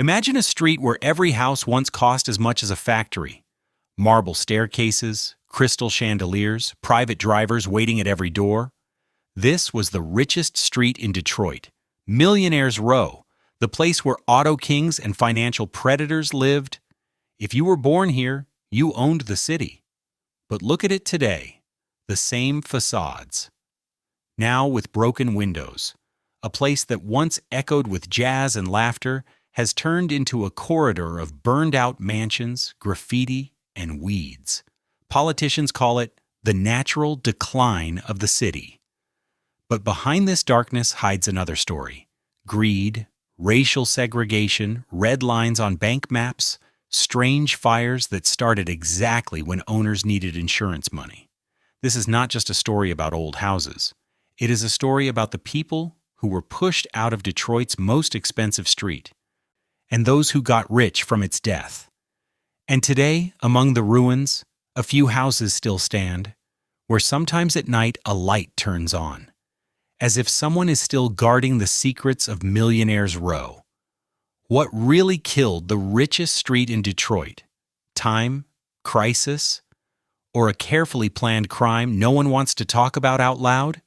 Imagine a street where every house once cost as much as a factory. Marble staircases, crystal chandeliers, private drivers waiting at every door. This was the richest street in Detroit, Millionaire's Row, the place where auto kings and financial predators lived. If you were born here, you owned the city. But look at it today, the same facades. Now with broken windows, a place that once echoed with jazz and laughter has turned into a corridor of burned-out mansions, graffiti, and weeds. Politicians call it the natural decline of the city. But behind this darkness hides another story. Greed, racial segregation, red lines on bank maps, strange fires that started exactly when owners needed insurance money. This is not just a story about old houses. It is a story about the people who were pushed out of Detroit's most expensive street, and those who got rich from its death. And today, among the ruins, a few houses still stand, where sometimes at night a light turns on, as if someone is still guarding the secrets of Millionaire's Row. What really killed the richest street in Detroit? Time? Crisis? Or a carefully planned crime no one wants to talk about out loud?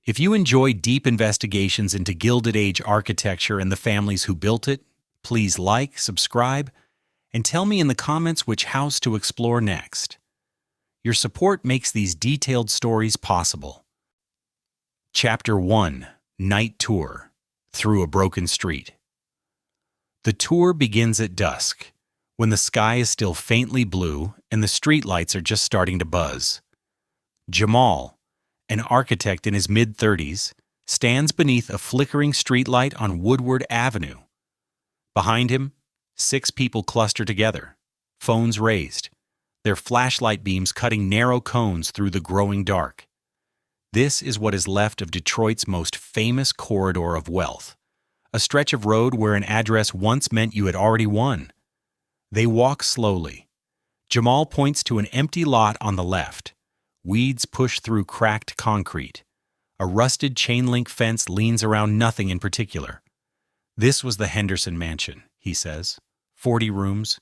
If you enjoy deep investigations into Gilded Age architecture and the families who built it, please like, subscribe, and tell me in the comments which house to explore next. Your support makes these detailed stories possible. Chapter 1: Night Tour Through a Broken Street. The tour begins at dusk, when the sky is still faintly blue and the streetlights are just starting to buzz. Jamal, an architect in his mid-30s, stands beneath a flickering streetlight on Woodward Avenue. Behind him, 6 people cluster together, phones raised, their flashlight beams cutting narrow cones through the growing dark. This is what is left of Detroit's most famous corridor of wealth, a stretch of road where an address once meant you had already won. They walk slowly. Jamal points to an empty lot on the left. Weeds push through cracked concrete. A rusted chain-link fence leans around nothing in particular. This was the Henderson Mansion, he says. 40 rooms,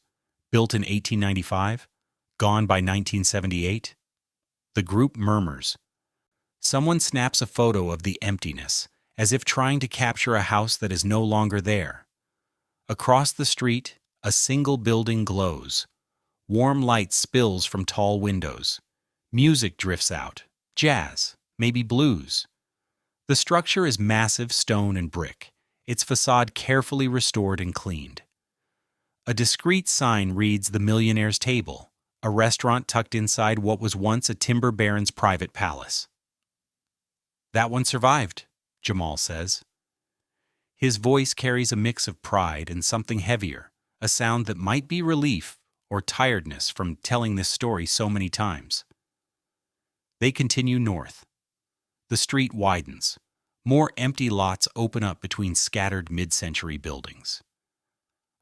built in 1895, gone by 1978. The group murmurs. Someone snaps a photo of the emptiness, as if trying to capture a house that is no longer there. Across the street, a single building glows. Warm light spills from tall windows. Music drifts out. Jazz, maybe blues. The structure is massive stone and brick, its facade carefully restored and cleaned. A discreet sign reads the Millionaire's Table, a restaurant tucked inside what was once a timber baron's private palace. "That one survived," Jamal says. His voice carries a mix of pride and something heavier, a sound that might be relief or tiredness from telling this story so many times. They continue north. The street widens. More empty lots open up between scattered mid-century buildings.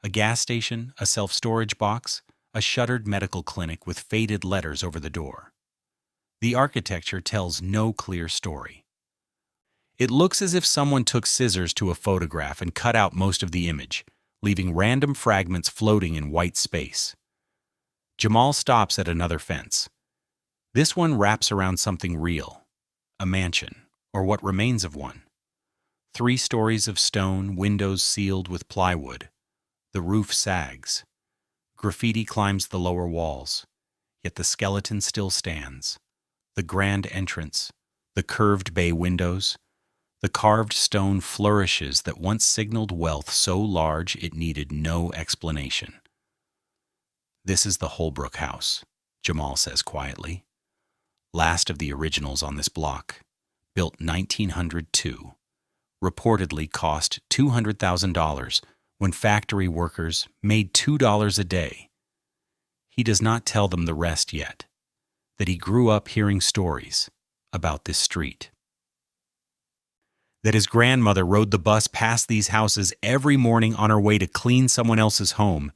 A gas station, a self-storage box, a shuttered medical clinic with faded letters over the door. The architecture tells no clear story. It looks as if someone took scissors to a photograph and cut out most of the image, leaving random fragments floating in white space. Jamal stops at another fence. This one wraps around something real, a mansion, or what remains of one. 3 stories of stone, windows sealed with plywood. The roof sags. Graffiti climbs the lower walls, yet the skeleton still stands. The grand entrance, the curved bay windows, the carved stone flourishes that once signaled wealth so large it needed no explanation. "This is the Holbrook House," Jamal says quietly. "Last of the originals on this block, built 1902, reportedly cost $200,000 when factory workers made $2 a day. He does not tell them the rest yet, that he grew up hearing stories about this street. That his grandmother rode the bus past these houses every morning on her way to clean someone else's home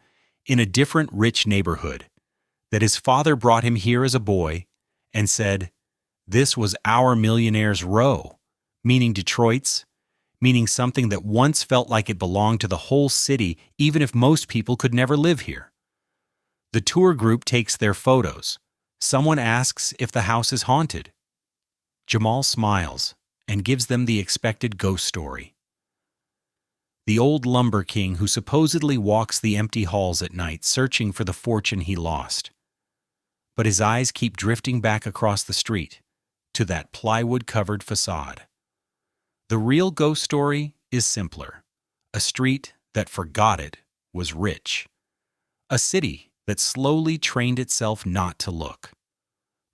in a different rich neighborhood. That his father brought him here as a boy and said, 'This was our Millionaire's Row,' meaning Detroit's, meaning something that once felt like it belonged to the whole city, even if most people could never live here. The tour group takes their photos. Someone asks if the house is haunted. Jamal smiles and gives them the expected ghost story. The old lumber king who supposedly walks the empty halls at night searching for the fortune he lost. But his eyes keep drifting back across the street to that plywood-covered facade. The real ghost story is simpler. A street that forgot it was rich. A city that slowly trained itself not to look.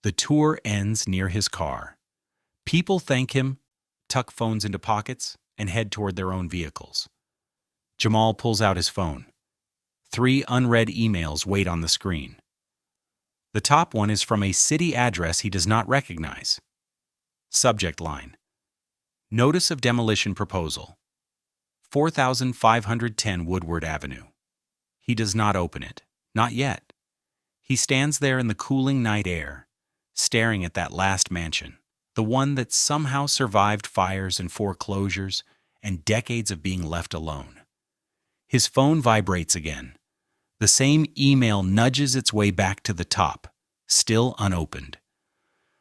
The tour ends near his car. People thank him, tuck phones into pockets, and head toward their own vehicles. Jamal pulls out his phone. 3 unread emails wait on the screen. The top one is from a city address he does not recognize. Subject line: Notice of demolition proposal. 4510 Woodward Avenue. He does not open it. Not yet. He stands there in the cooling night air, staring at that last mansion, the one that somehow survived fires and foreclosures and decades of being left alone. His phone vibrates again. The same email nudges its way back to the top, still unopened.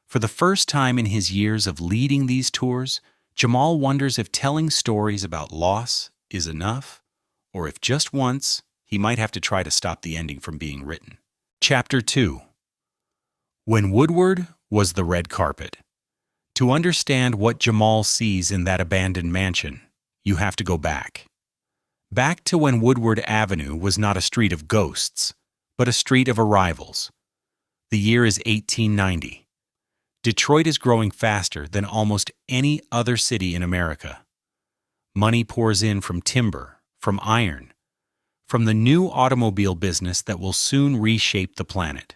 For the first time in his years of leading these tours, Jamal wonders if telling stories about loss is enough, or if just once he might have to try to stop the ending from being written. Chapter 2. When Woodward was the red carpet. To understand what Jamal sees in that abandoned mansion, you have to go back. Back to when Woodward Avenue was not a street of ghosts, but a street of arrivals. The year is 1890. Detroit is growing faster than almost any other city in America. Money pours in from timber, from iron, from the new automobile business that will soon reshape the planet.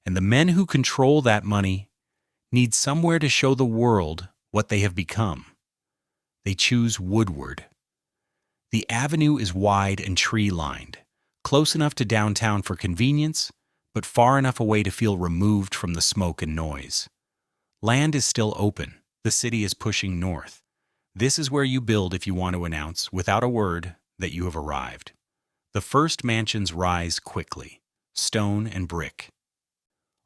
And the men who control that money need somewhere to show the world what they have become. They choose Woodward. The avenue is wide and tree-lined, close enough to downtown for convenience, but far enough away to feel removed from the smoke and noise. Land is still open. The city is pushing north. This is where you build if you want to announce, without a word, that you have arrived. The first mansions rise quickly, stone and brick.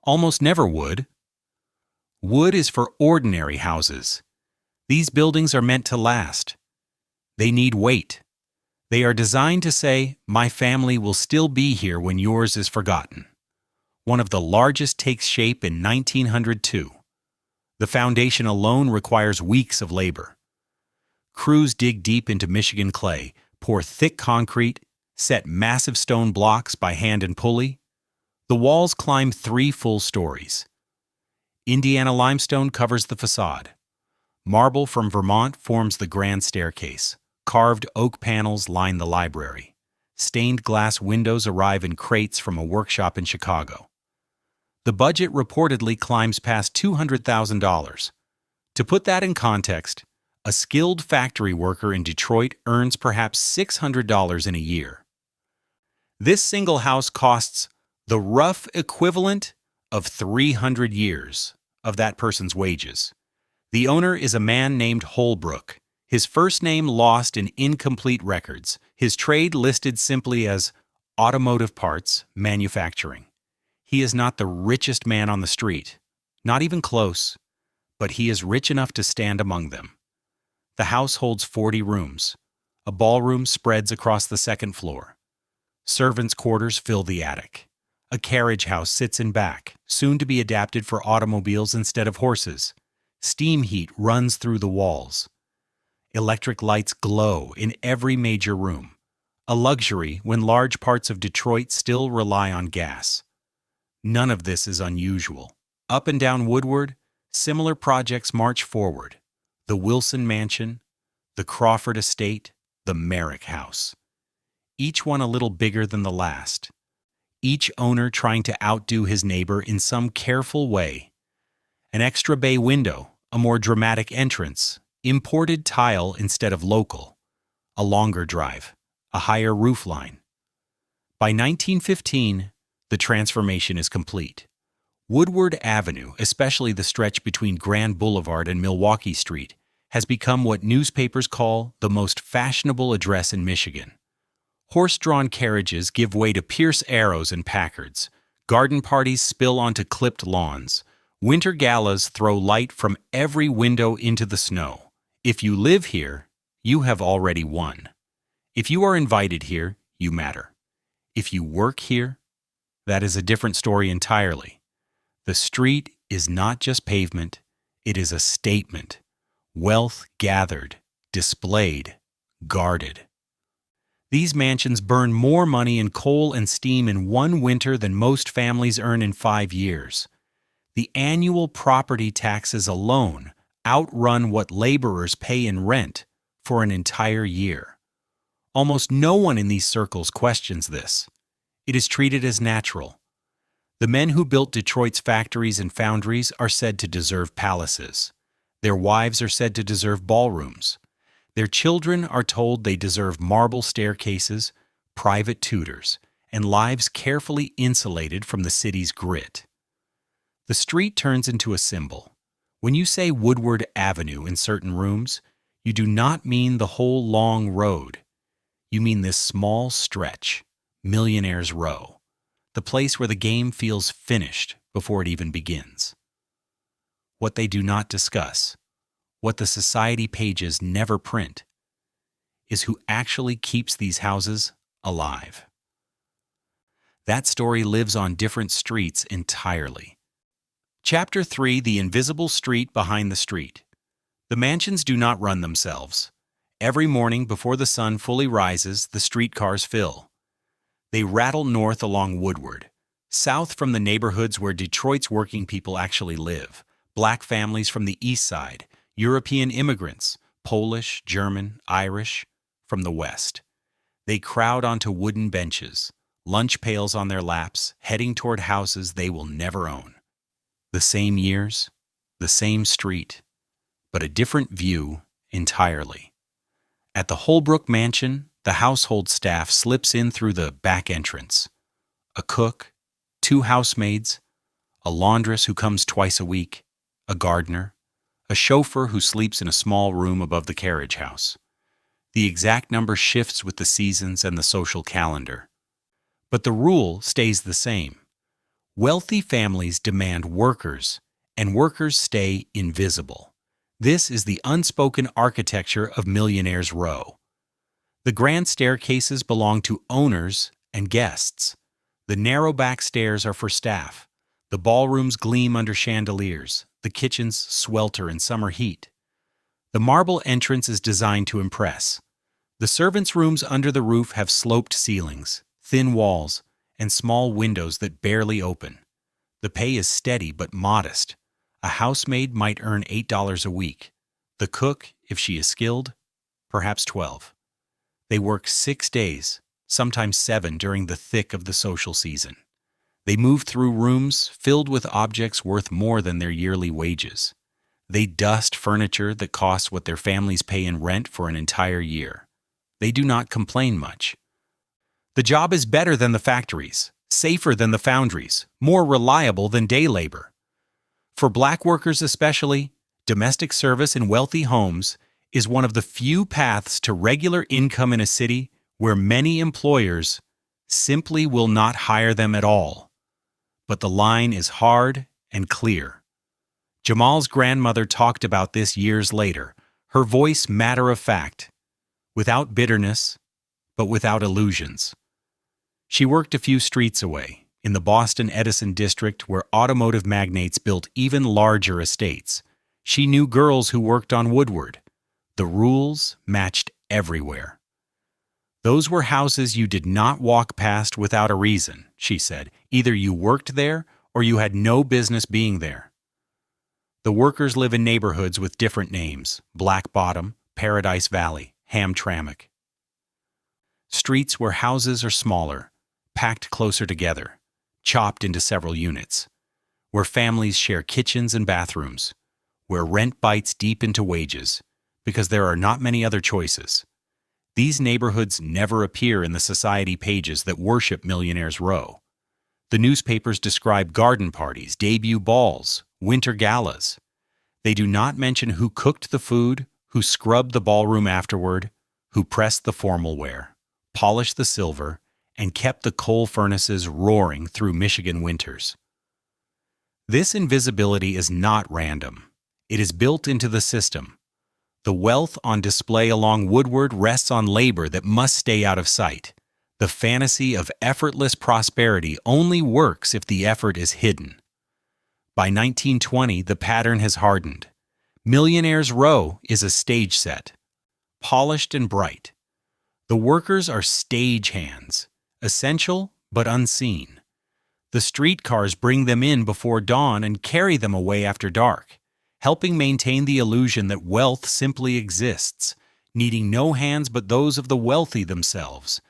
Almost never wood. Wood is for ordinary houses. These buildings are meant to last. They need weight. They are designed to say, my family will still be here when yours is forgotten. One of the largest takes shape in 1902. The foundation alone requires weeks of labor. Crews dig deep into Michigan clay, pour thick concrete, set massive stone blocks by hand and pulley. The walls climb 3 full stories. Indiana limestone covers the facade. Marble from Vermont forms the grand staircase. Carved oak panels line the library. Stained glass windows arrive in crates from a workshop in Chicago. The budget reportedly climbs past $200,000. To put that in context, a skilled factory worker in Detroit earns perhaps $600 in a year. This single house costs the rough equivalent of 300 years of that person's wages. The owner is a man named Holbrook. His first name lost in incomplete records. His trade listed simply as automotive parts manufacturing. He is not the richest man on the street, not even close, but he is rich enough to stand among them. The house holds 40 rooms. A ballroom spreads across the second floor. Servants' quarters fill the attic. A carriage house sits in back, soon to be adapted for automobiles instead of horses. Steam heat runs through the walls. Electric lights glow in every major room, a luxury when large parts of Detroit still rely on gas. None of this is unusual. Up and down Woodward, similar projects march forward. The Wilson Mansion, the Crawford Estate, the Merrick House. Each one a little bigger than the last. Each owner trying to outdo his neighbor in some careful way. An extra bay window, a more dramatic entrance, imported tile instead of local, a longer drive, a higher roof line. By 1915, the transformation is complete. Woodward Avenue, especially the stretch between Grand Boulevard and Milwaukee Street, has become what newspapers call the most fashionable address in Michigan. Horse-drawn carriages give way to Pierce Arrows and Packards. Garden parties spill onto clipped lawns. Winter galas throw light from every window into the snow. If you live here, you have already won. If you are invited here, you matter. If you work here, that is a different story entirely. The street is not just pavement, it is a statement. Wealth gathered, displayed, guarded. These mansions burn more money in coal and steam in one winter than most families earn in 5 years. The annual property taxes alone outrun what laborers pay in rent for an entire year. Almost no one in these circles questions this. It is treated as natural. The men who built Detroit's factories and foundries are said to deserve palaces. Their wives are said to deserve ballrooms. Their children are told they deserve marble staircases, private tutors, and lives carefully insulated from the city's grit. The street turns into a symbol. When you say Woodward Avenue in certain rooms, you do not mean the whole long road. You mean this small stretch, Millionaire's Row, the place where the game feels finished before it even begins. What they do not discuss, what the society pages never print, is who actually keeps these houses alive. That story lives on different streets entirely. Chapter 3: The Invisible Street Behind the Street. The mansions do not run themselves. Every morning before the sun fully rises, the streetcars fill. They rattle north along Woodward, south from the neighborhoods where Detroit's working people actually live, black families from the east side, European immigrants, Polish, German, Irish, from the west. They crowd onto wooden benches, lunch pails on their laps, heading toward houses they will never own. The same years, the same street, but a different view entirely. At the Holbrook Mansion, the household staff slips in through the back entrance. A cook, 2 housemaids, a laundress who comes twice a week, a gardener, a chauffeur who sleeps in a small room above the carriage house. The exact number shifts with the seasons and the social calendar. But the rule stays the same. Wealthy families demand workers, and workers stay invisible. This is the unspoken architecture of Millionaire's Row. The grand staircases belong to owners and guests. The narrow back stairs are for staff. The ballrooms gleam under chandeliers. The kitchens swelter in summer heat. The marble entrance is designed to impress. The servants' rooms under the roof have sloped ceilings, thin walls, and small windows that barely open. The pay is steady but modest. A housemaid might earn $8 a week. The cook, if she is skilled, perhaps 12. They work 6 days, sometimes 7 during the thick of the social season. They move through rooms filled with objects worth more than their yearly wages. They dust furniture that costs what their families pay in rent for an entire year. They do not complain much. The job is better than the factories, safer than the foundries, more reliable than day labor. For black workers especially, domestic service in wealthy homes is one of the few paths to regular income in a city where many employers simply will not hire them at all. But the line is hard and clear. Jamal's grandmother talked about this years later, her voice matter-of-fact, without bitterness, but without illusions. She worked a few streets away, in the Boston Edison district where automotive magnates built even larger estates. She knew girls who worked on Woodward. The rules matched everywhere. Those were houses you did not walk past without a reason, she said. Either you worked there or you had no business being there. The workers live in neighborhoods with different names: Black Bottom, Paradise Valley, Hamtramck. Streets where houses are smaller, packed closer together, chopped into several units, where families share kitchens and bathrooms, where rent bites deep into wages, because there are not many other choices. These neighborhoods never appear in the society pages that worship Millionaire's Row. The newspapers describe garden parties, debut balls, winter galas. They do not mention who cooked the food, who scrubbed the ballroom afterward, who pressed the formal wear, polished the silver, and kept the coal furnaces roaring through Michigan winters. This invisibility is not random. It is built into the system. The wealth on display along Woodward rests on labor that must stay out of sight. The fantasy of effortless prosperity only works if the effort is hidden. By 1920, the pattern has hardened. Millionaire's Row is a stage set, polished and bright. The workers are stagehands, essential but unseen. The streetcars bring them in before dawn and carry them away after dark, helping maintain the illusion that wealth simply exists, needing no hands but those of the wealthy themselves.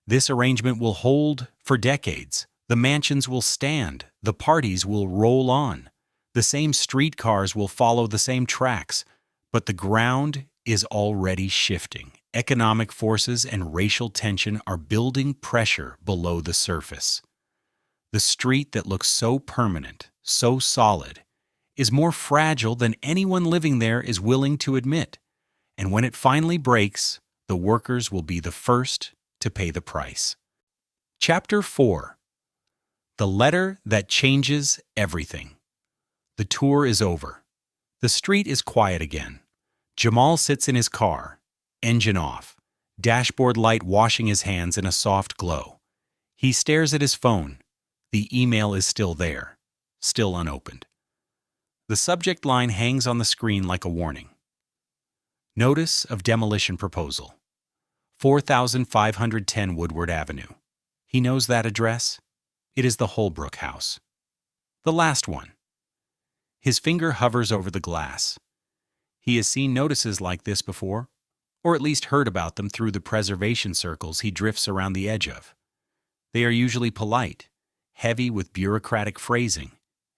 This arrangement will hold for decades. The mansions will stand, the parties will roll on. The same streetcars will follow the same tracks, but the ground is already shifting. Economic forces and racial tension are building pressure below the surface. The street that looks so permanent, so solid, is more fragile than anyone living there is willing to admit. And when it finally breaks, the workers will be the first to pay the price. Chapter 4. The Letter That Changes Everything. The tour is over. The street is quiet again. Jamal sits in his car, engine off, dashboard light washing his hands in a soft glow. He stares at his phone. The email is still there, still unopened. The subject line hangs on the screen like a warning. Notice of demolition proposal. 4510 Woodward Avenue. He knows that address. It is the Holbrook house. The last one. His finger hovers over the glass. He has seen notices like this before, or at least heard about them through the preservation circles he drifts around the edge of. They are usually polite, heavy with bureaucratic phrasing,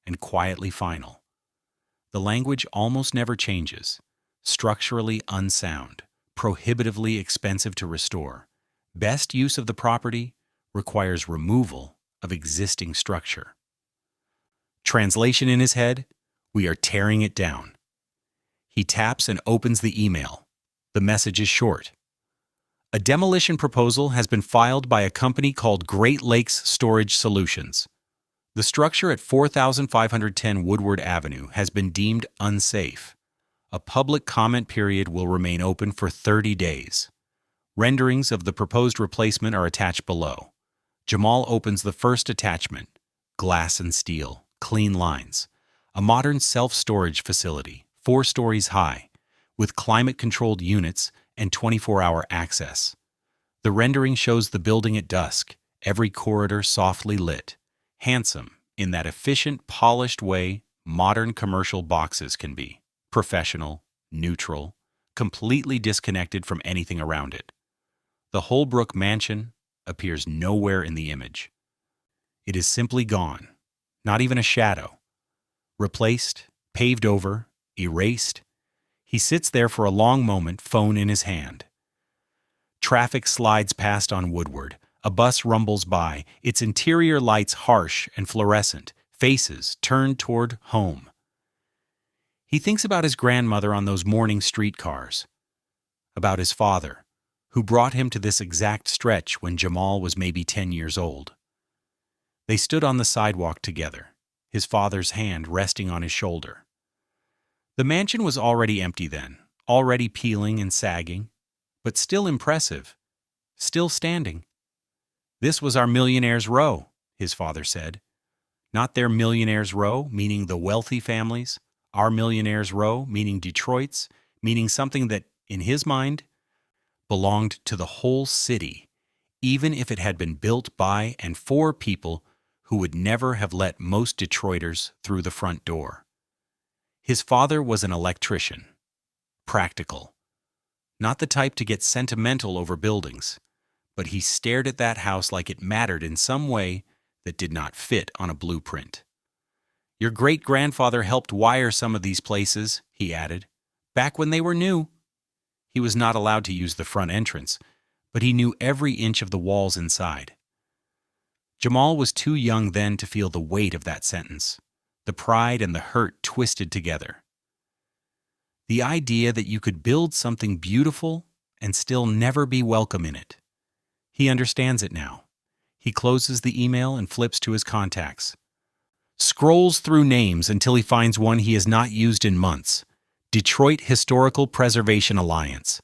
and quietly final. The language almost never changes, structurally unsound, prohibitively expensive to restore. Best use of the property requires removal of existing structure. Translation in his head: we are tearing it down. He taps and opens the email. The message is short. A demolition proposal has been filed by a company called Great Lakes Storage Solutions. The structure at 4510 Woodward Avenue has been deemed unsafe. A public comment period will remain open for 30 days. Renderings of the proposed replacement are attached below. Jamal opens the first attachment: glass and steel, clean lines. A modern self-storage facility, 4 stories high, with climate-controlled units and 24-hour access. The rendering shows the building at dusk, every corridor softly lit, handsome in that efficient, polished way modern commercial boxes can be, professional, neutral, completely disconnected from anything around it. The Holbrook mansion appears nowhere in the image. It is simply gone, not even a shadow. Replaced, paved over, erased. He sits there for a long moment, phone in his hand. Traffic slides past on Woodward. A bus rumbles by, its interior lights harsh and fluorescent, faces turned toward home. He thinks about his grandmother on those morning streetcars, about his father, who brought him to this exact stretch when Jamal was maybe 10 years old. They stood on the sidewalk together, his father's hand resting on his shoulder. The mansion was already empty then, already peeling and sagging, but still impressive, still standing. "This was our Millionaire's Row," his father said. Not their Millionaire's Row, meaning the wealthy families, our Millionaire's Row, meaning Detroit's, meaning something that, in his mind, belonged to the whole city, even if it had been built by and for people who would never have let most Detroiters through the front door. His father was an electrician, practical, not the type to get sentimental over buildings, but he stared at that house like it mattered in some way that did not fit on a blueprint. "Your great-grandfather helped wire some of these places," he added, "back when they were new." He was not allowed to use the front entrance, but he knew every inch of the walls inside. Jamal was too young then to feel the weight of that sentence. The pride and the hurt twisted together. The idea that you could build something beautiful and still never be welcome in it. He understands it now. He closes the email and flips to his contacts. Scrolls through names until he finds one he has not used in months. Detroit Historical Preservation Alliance.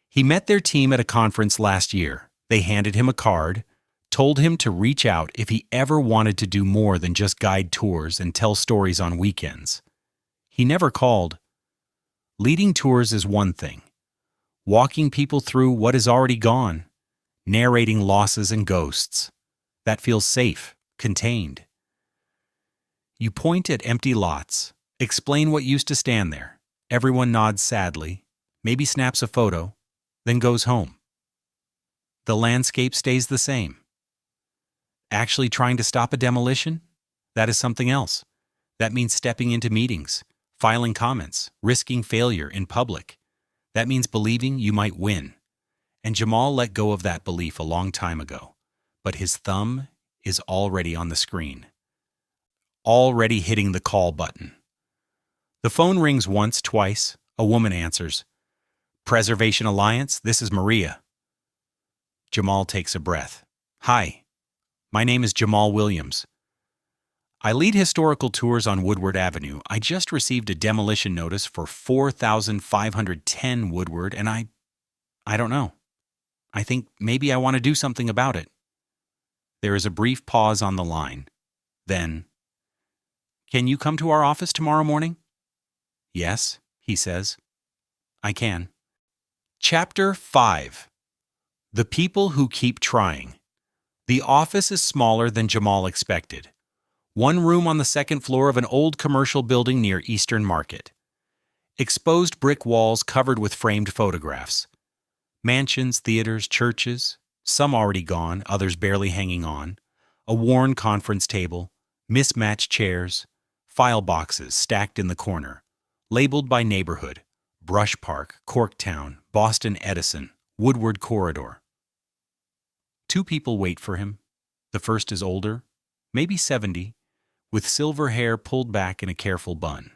He met their team at a conference last year. They handed him a card, told him to reach out if he ever wanted to do more than just guide tours and tell stories on weekends. He never called. Leading tours is one thing. Walking people through what is already gone, narrating losses and ghosts. That feels safe, contained. You point at empty lots, explain what used to stand there. Everyone nods sadly, maybe snaps a photo, then goes home. The landscape stays the same. Actually trying to stop a demolition? That is something else. That means stepping into meetings, filing comments, risking failure in public. That means believing you might win. And Jamal let go of that belief a long time ago. But his thumb is already on the screen. Already hitting the call button. The phone rings once, twice. A woman answers. Preservation Alliance, this is Maria. Jamal takes a breath. Hi, my name is Jamal Williams. I lead historical tours on Woodward Avenue. I just received a demolition notice for 4,510 Woodward, and I don't know. I think maybe I want to do something about it. There is a brief pause on the line. Then, can you come to our office tomorrow morning? Yes, he says. I can. Chapter 5. The People Who Keep Trying. The office is smaller than Jamal expected. One room on the second floor of an old commercial building near Eastern Market. Exposed brick walls covered with framed photographs. Mansions, theaters, churches, some already gone, others barely hanging on. A worn conference table, mismatched chairs, file boxes stacked in the corner, labeled by neighborhood, Brush Park, Corktown, Boston Edison, Woodward Corridor. Two people wait for him. The first is older, maybe 70, with silver hair pulled back in a careful bun.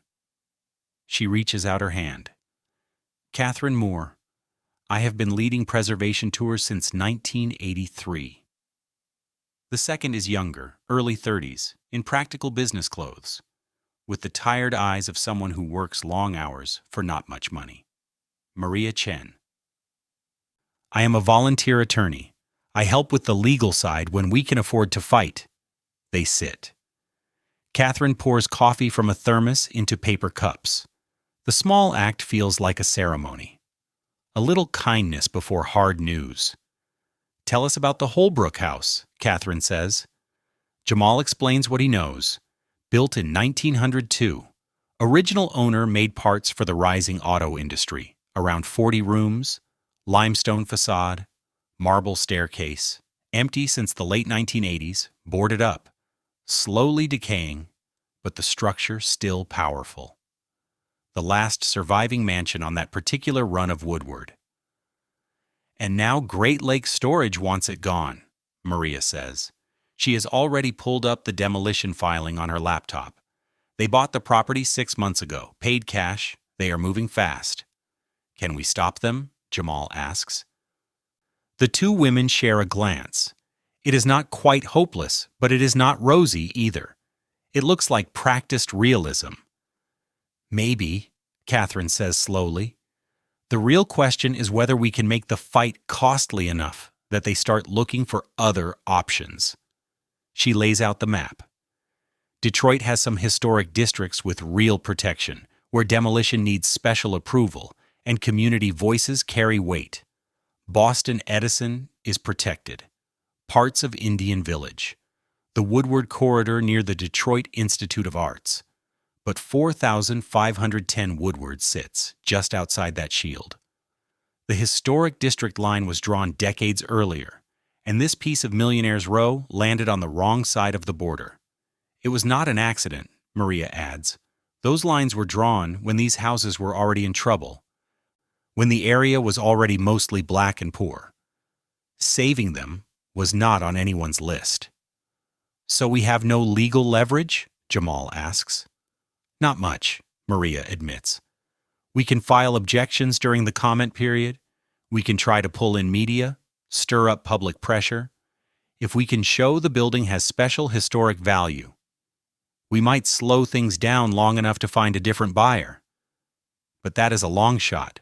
She reaches out her hand. Catherine Moore. I have been leading preservation tours since 1983. The second is younger, early 30s, in practical business clothes, with the tired eyes of someone who works long hours for not much money. Maria Chen. I am a volunteer attorney. I help with the legal side when we can afford to fight. They sit. Catherine pours coffee from a thermos into paper cups. The small act feels like a ceremony. A little kindness before hard news. Tell us about the Holbrook house, Catherine says. Jamal explains what he knows. Built in 1902. Original owner made parts for the rising auto industry. Around 40 rooms, limestone facade, marble staircase, empty since the late 1980s, boarded up, slowly decaying, but the structure still powerful. The last surviving mansion on that particular run of Woodward. And now Great Lakes Storage wants it gone, Maria says. She has already pulled up the demolition filing on her laptop. They bought the property 6 months ago, paid cash. They are moving fast. Can we stop them? Jamal asks. The two women share a glance. It is not quite hopeless, but it is not rosy either. It looks like practiced realism. Maybe, Catherine says slowly. The real question is whether we can make the fight costly enough that they start looking for other options. She lays out the map. Detroit has some historic districts with real protection, where demolition needs special approval and community voices carry weight. Boston Edison is protected. Parts of Indian Village. The Woodward Corridor near the Detroit Institute of Arts. But 4,510 Woodward sits just outside that shield. The historic district line was drawn decades earlier, and this piece of Millionaire's Row landed on the wrong side of the border. It was not an accident, Maria adds. Those lines were drawn when these houses were already in trouble, when the area was already mostly black and poor. Saving them was not on anyone's list. So we have no legal leverage? Jamal asks. Not much, Maria admits. We can file objections during the comment period. We can try to pull in media, stir up public pressure. If we can show the building has special historic value, we might slow things down long enough to find a different buyer. But that is a long shot.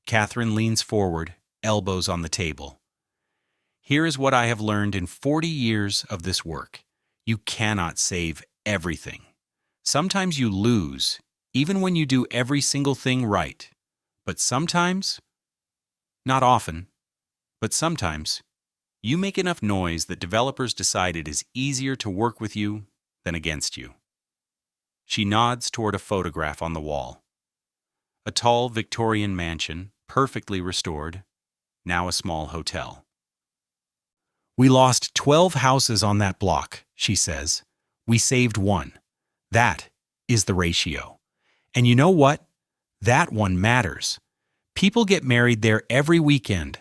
Catherine leans forward, elbows on the table. Here is what I have learned in 40 years of this work. You cannot save everything. Sometimes you lose, even when you do every single thing right. But sometimes, not often, but sometimes, you make enough noise that developers decide it is easier to work with you than against you. She nods toward a photograph on the wall. A tall Victorian mansion, perfectly restored, now a small hotel. We lost 12 houses on that block, she says. We saved one. That is the ratio. And you know what? That one matters. People get married there every weekend.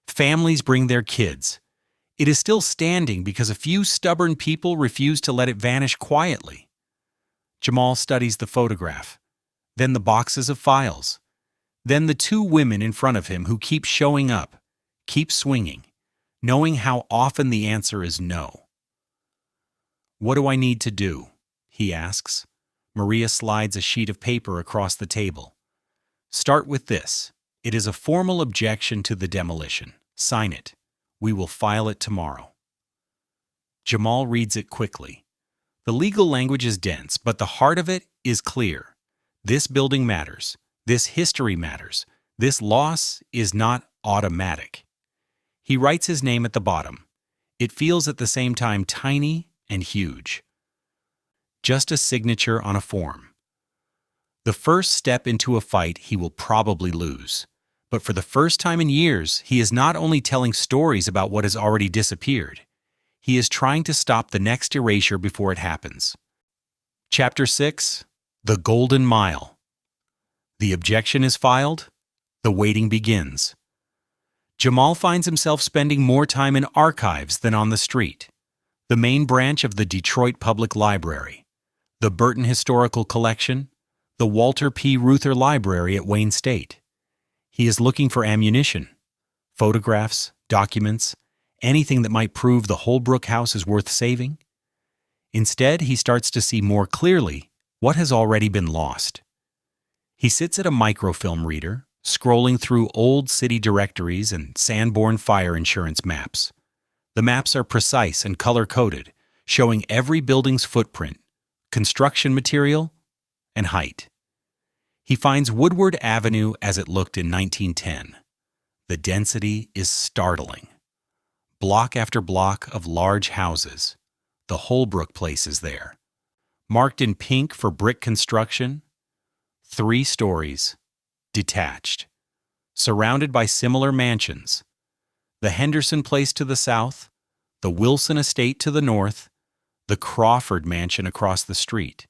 Families bring their kids. It is still standing because a few stubborn people refuse to let it vanish quietly. Jamal studies the photograph, then the boxes of files, then the two women in front of him who keep showing up, keep swinging, knowing how often the answer is no. What do I need to do? He asks. Maria slides a sheet of paper across the table. Start with this. It is a formal objection to the demolition. Sign it. We will file it tomorrow. Jamal reads it quickly. The legal language is dense, but the heart of it is clear. This building matters. This history matters. This loss is not automatic. He writes his name at the bottom. It feels at the same time tiny and huge. Just a signature on a form. The first step into a fight he will probably lose. But for the first time in years, he is not only telling stories about what has already disappeared. He is trying to stop the next erasure before it happens. Chapter 6. The Golden Mile. The objection is filed. The waiting begins. Jamal finds himself spending more time in archives than on the street. The main branch of the Detroit Public Library, the Burton Historical Collection, the Walter P. Reuther Library at Wayne State. He is looking for ammunition, photographs, documents, anything that might prove the Holbrook house is worth saving. Instead, he starts to see more clearly what has already been lost. He sits at a microfilm reader, scrolling through old city directories and Sanborn fire insurance maps. The maps are precise and color-coded, showing every building's footprint, construction material, and height. He finds Woodward Avenue as it looked in 1910. The density is startling. Block after block of large houses. The Holbrook place is there. Marked in pink for brick construction. 3 stories. Detached. Surrounded by similar mansions. The Henderson place to the south. The Wilson estate to the north. The Crawford mansion across the street.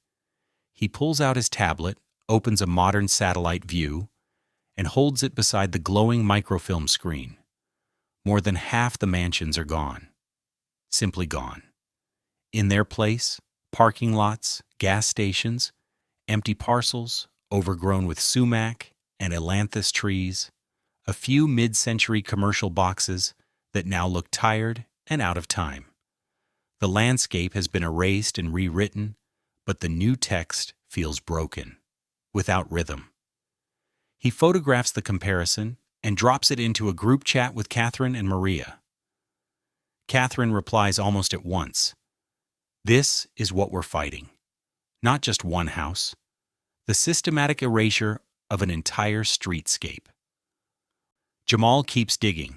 He pulls out his tablet, opens a modern satellite view, and holds it beside the glowing microfilm screen. More than half the mansions are gone. Simply gone. In their place, parking lots, gas stations, empty parcels, overgrown with sumac and ailanthus trees, a few mid-century commercial boxes that now look tired and out of time. The landscape has been erased and rewritten, but the new text feels broken, without rhythm. He photographs the comparison and drops it into a group chat with Catherine and Maria. Catherine replies almost at once. This is what we're fighting. Not just one house. The systematic erasure of an entire streetscape. Jamal keeps digging.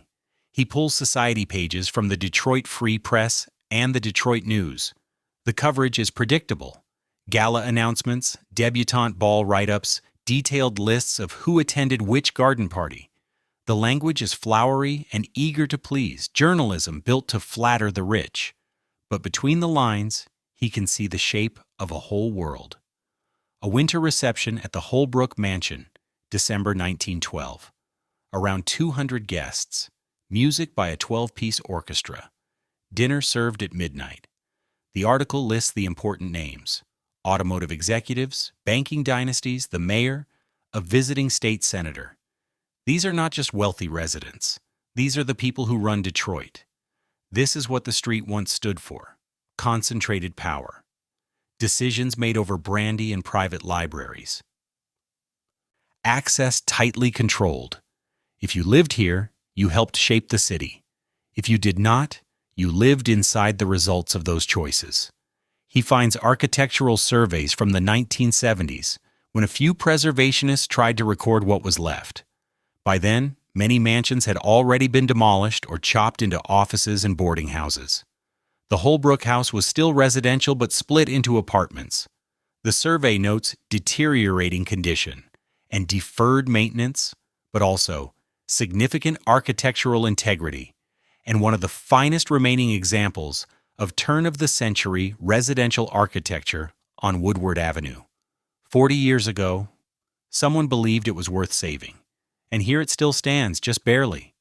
He pulls society pages from the Detroit Free Press and the Detroit News. The coverage is predictable. Gala announcements, debutante ball write-ups, detailed lists of who attended which garden party. The language is flowery and eager to please, journalism built to flatter the rich. But between the lines, he can see the shape of a whole world. A winter reception at the Holbrook Mansion, December 1912. Around 200 guests. Music by a 12-piece orchestra. Dinner served at midnight. The article lists the important names. Automotive executives, banking dynasties, the mayor, a visiting state senator. These are not just wealthy residents. These are the people who run Detroit. This is what the street once stood for: concentrated power. Decisions made over brandy and private libraries. Access tightly controlled. If you lived here, you helped shape the city. If you did not, you lived inside the results of those choices. He finds architectural surveys from the 1970s, when a few preservationists tried to record what was left. By then, many mansions had already been demolished or chopped into offices and boarding houses. The Holbrook house was still residential but split into apartments. The survey notes deteriorating condition and deferred maintenance, but also significant architectural integrity, and one of the finest remaining examples of turn-of-the-century residential architecture on Woodward Avenue. 40 years ago, someone believed it was worth saving, and here it still stands, just barely.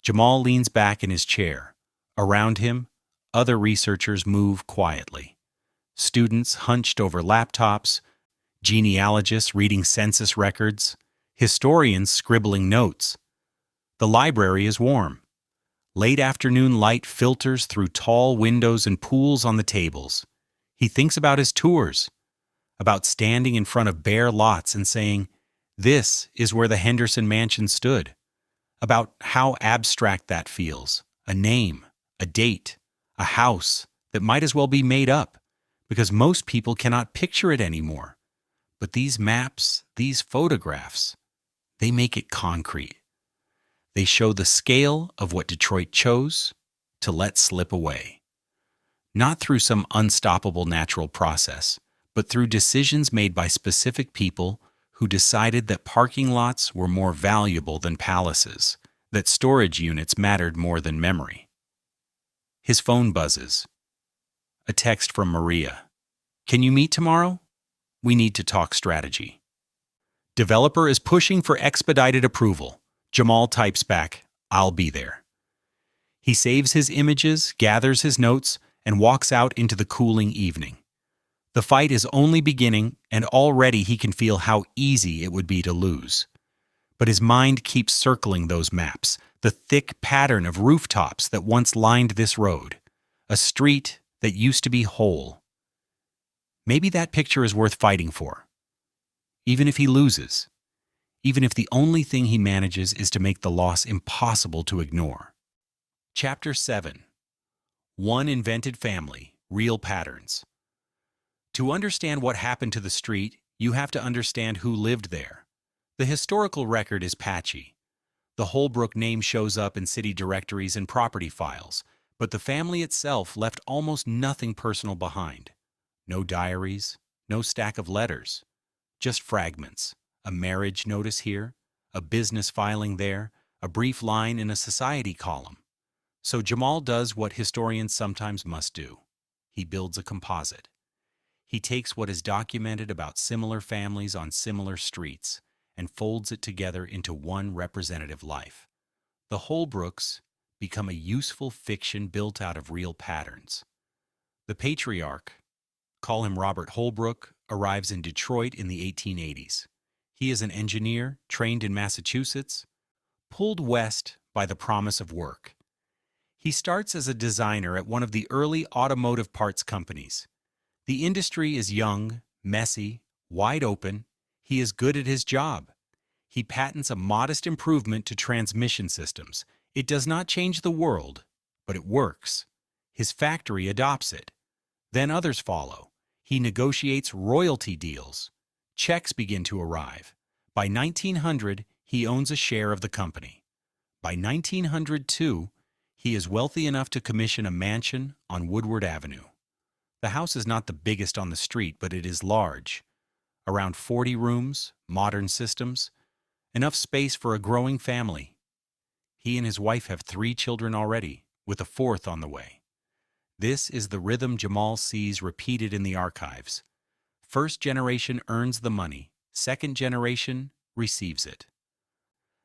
Jamal leans back in his chair. Around him, other researchers move quietly. Students hunched over laptops, genealogists reading census records, historians scribbling notes. The library is warm. Late afternoon light filters through tall windows and pools on the tables. He thinks about his tours, about standing in front of bare lots and saying, "This is where the Henderson Mansion stood," about how abstract that feels: a name, a date, a house that might as well be made up, because most people cannot picture it anymore. But these maps, these photographs, they make it concrete. They show the scale of what Detroit chose to let slip away. Not through some unstoppable natural process, but through decisions made by specific people who decided that parking lots were more valuable than palaces, that storage units mattered more than memory. His phone buzzes. A text from Maria. "Can you meet tomorrow? We need to talk strategy." Developer is pushing for expedited approval. Jamal types back, "I'll be there." He saves his images, gathers his notes, and walks out into the cooling evening. The fight is only beginning, and already he can feel how easy it would be to lose. But his mind keeps circling those maps, the thick pattern of rooftops that once lined this road, a street that used to be whole. Maybe that picture is worth fighting for. Even if he loses, even if the only thing he manages is to make the loss impossible to ignore. Chapter 7. One Invented Family, Real Patterns. To understand what happened to the street, you have to understand who lived there. The historical record is patchy. The Holbrook name shows up in city directories and property files, but the family itself left almost nothing personal behind. No diaries, no stack of letters, just fragments. A marriage notice here, a business filing there, a brief line in a society column. So Jamal does what historians sometimes must do. He builds a composite. He takes what is documented about similar families on similar streets and folds it together into one representative life. The Holbrooks become a useful fiction built out of real patterns. The patriarch, call him Robert Holbrook, arrives in Detroit in the 1880s. He is an engineer, trained in Massachusetts, pulled west by the promise of work. He starts as a designer at one of the early automotive parts companies. The industry is young, messy, wide open. He is good at his job. He patents a modest improvement to transmission systems. It does not change the world, but it works. His factory adopts it. Then others follow. He negotiates royalty deals. Checks begin to arrive. By 1900, he owns a share of the company. By 1902, he is wealthy enough to commission a mansion on Woodward Avenue. The house is not the biggest on the street, but it is large. Around 40 rooms, modern systems, enough space for a growing family. He and his wife have 3 children already, with a 4th on the way. This is the rhythm Jamal sees repeated in the archives. First generation earns the money, second generation receives it.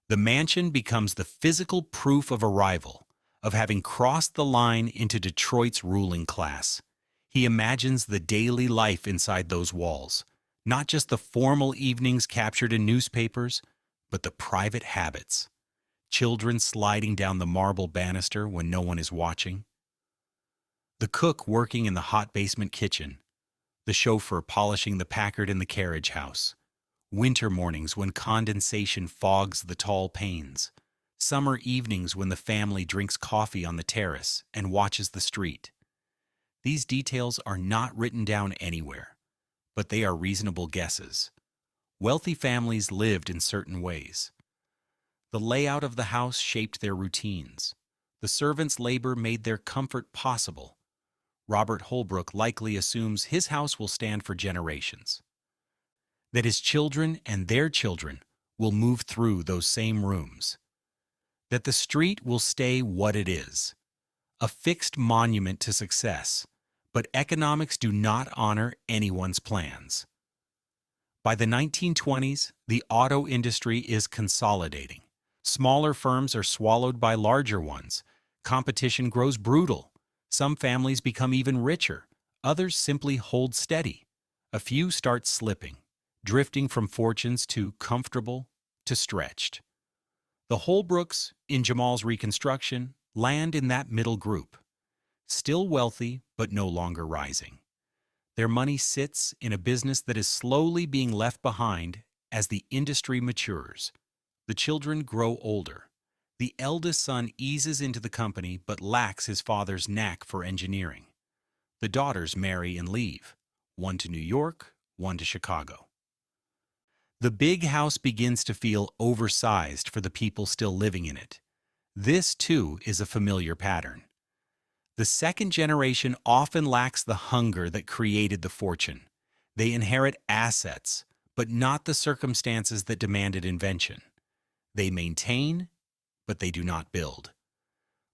The mansion becomes the physical proof of arrival, of having crossed the line into Detroit's ruling class. He imagines the daily life inside those walls. Not just the formal evenings captured in newspapers, but the private habits. Children sliding down the marble banister when no one is watching. The cook working in the hot basement kitchen. The chauffeur polishing the Packard in the carriage house. Winter mornings when condensation fogs the tall panes. Summer evenings when the family drinks coffee on the terrace and watches the street. These details are not written down anywhere, but they are reasonable guesses. Wealthy families lived in certain ways. The layout of the house shaped their routines. The servants' labor made their comfort possible. Robert Holbrook likely assumes his house will stand for generations. That his children and their children will move through those same rooms. That the street will stay what it is, a fixed monument to success, but economics do not honor anyone's plans. By the 1920s, the auto industry is consolidating. Smaller firms are swallowed by larger ones. Competition grows brutal. Some families become even richer. Others simply hold steady. A few start slipping, drifting from fortunes to comfortable to stretched. The Holbrooks, in Jamal's reconstruction, land in that middle group. Still wealthy, but no longer rising. Their money sits in a business that is slowly being left behind as the industry matures. The children grow older. The eldest son eases into the company but lacks his father's knack for engineering. The daughters marry and leave, one to New York, one to Chicago. The big house begins to feel oversized for the people still living in it. This, too, is a familiar pattern. The second generation often lacks the hunger that created the fortune. They inherit assets, but not the circumstances that demanded invention. They maintain, but they do not build.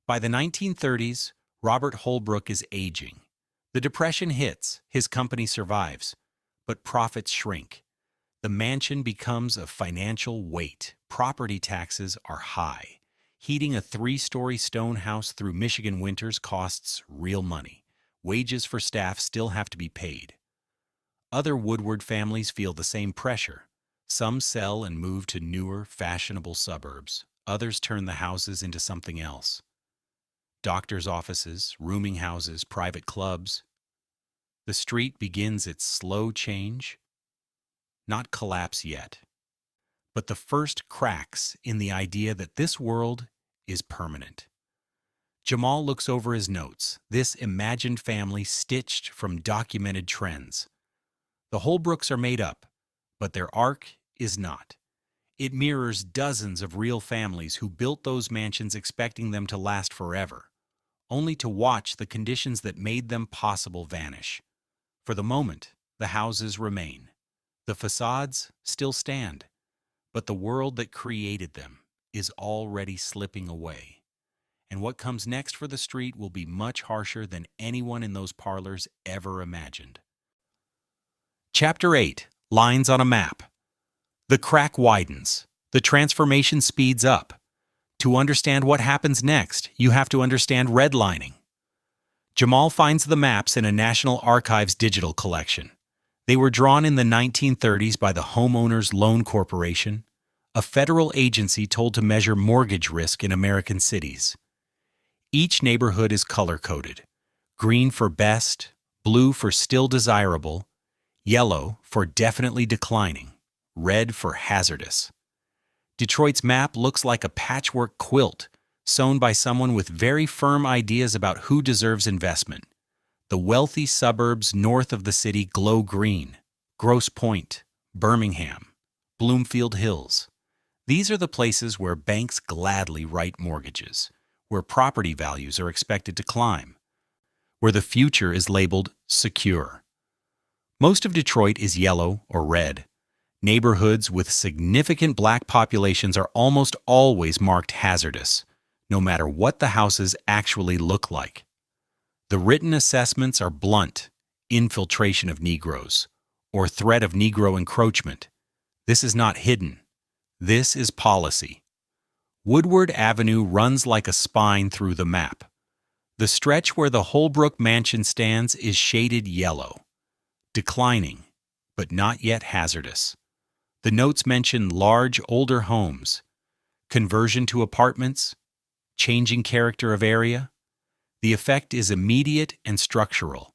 By the 1930s, Robert Holbrook is aging. The Depression hits, his company survives, but profits shrink. The mansion becomes a financial weight. Property taxes are high. Heating a 3-story stone house through Michigan winters costs real money. Wages for staff still have to be paid. Other Woodward families feel the same pressure. Some sell and move to newer, fashionable suburbs. Others turn the houses into something else. Doctors' offices, rooming houses, private clubs. The street begins its slow change. Not collapse yet, but the first cracks in the idea that this world is permanent. Jamal looks over his notes, this imagined family stitched from documented trends. The Holbrooks are made up, but their arc is not. It mirrors dozens of real families who built those mansions expecting them to last forever, only to watch the conditions that made them possible vanish. For the moment, the houses remain. The facades still stand, but the world that created them is already slipping away. And what comes next for the street will be much harsher than anyone in those parlors ever imagined. Chapter 8. Lines on a Map. The crack widens. The transformation speeds up. To understand what happens next, you have to understand redlining. Jamal finds the maps in a National Archives digital collection. They were drawn in the 1930s by the Homeowners Loan Corporation, a federal agency told to measure mortgage risk in American cities. Each neighborhood is color-coded: green for best, blue for still desirable, yellow for definitely declining, red for hazardous. Detroit's map looks like a patchwork quilt sewn by someone with very firm ideas about who deserves investment. The wealthy suburbs north of the city glow green: Grosse Pointe, Birmingham, Bloomfield Hills. These are the places where banks gladly write mortgages, where property values are expected to climb, where the future is labeled secure. Most of Detroit is yellow or red. Neighborhoods with significant black populations are almost always marked hazardous, no matter what the houses actually look like. The written assessments are blunt: infiltration of Negroes, or threat of Negro encroachment. This is not hidden. This is policy. Woodward Avenue runs like a spine through the map. The stretch where the Holbrook Mansion stands is shaded yellow. Declining, but not yet hazardous. The notes mention large, older homes, conversion to apartments, changing character of area. The effect is immediate and structural.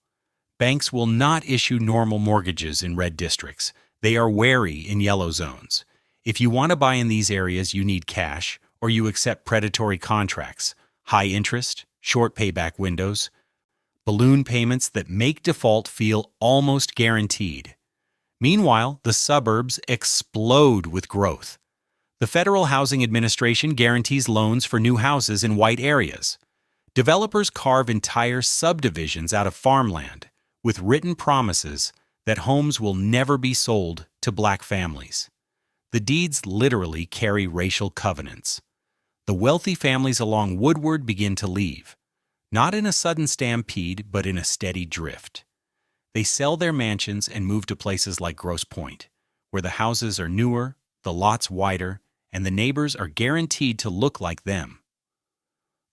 Banks will not issue normal mortgages in red districts. They are wary in yellow zones. If you want to buy in these areas, you need cash, or you accept predatory contracts, high interest, short payback windows, balloon payments that make default feel almost guaranteed. Meanwhile, the suburbs explode with growth. The Federal Housing Administration guarantees loans for new houses in white areas. Developers carve entire subdivisions out of farmland with written promises that homes will never be sold to black families. The deeds literally carry racial covenants. The wealthy families along Woodward begin to leave, not in a sudden stampede, but in a steady drift. They sell their mansions and move to places like Grosse Pointe, where the houses are newer, the lots wider, and the neighbors are guaranteed to look like them.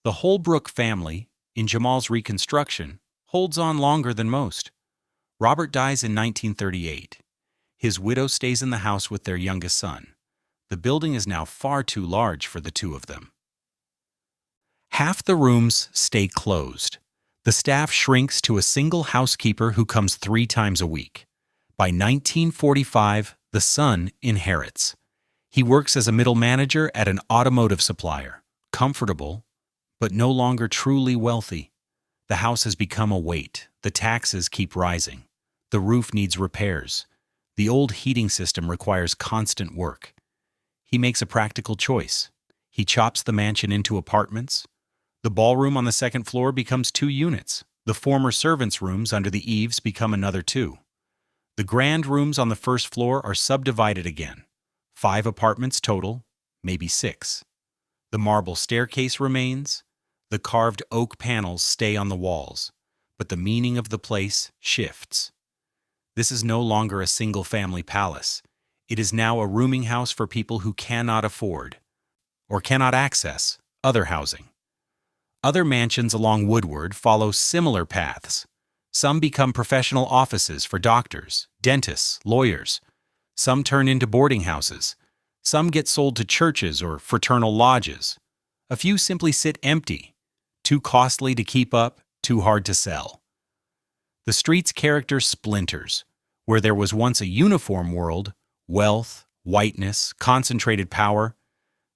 The Holbrook family, in Jamal's reconstruction, holds on longer than most. Robert dies in 1938. His widow stays in the house with their youngest son. The building is now far too large for the two of them. Half the rooms stay closed. The staff shrinks to a single housekeeper who comes 3 times a week. By 1945, the son inherits. He works as a middle manager at an automotive supplier, comfortable, but no longer truly wealthy. The house has become a weight. The taxes keep rising. The roof needs repairs. The old heating system requires constant work. He makes a practical choice. He chops the mansion into apartments. The ballroom on the second floor becomes 2 units. The former servants' rooms under the eaves become another 2. The grand rooms on the first floor are subdivided again. 5 apartments total, maybe 6. The marble staircase remains. The carved oak panels stay on the walls, but the meaning of the place shifts. This is no longer a single-family palace. It is now a rooming house for people who cannot afford or cannot access other housing. Other mansions along Woodward follow similar paths. Some become professional offices for doctors, dentists, lawyers. Some turn into boarding houses. Some get sold to churches or fraternal lodges. A few simply sit empty, too costly to keep up, too hard to sell. The street's character splinters. Where there was once a uniform world, wealth, whiteness, concentrated power,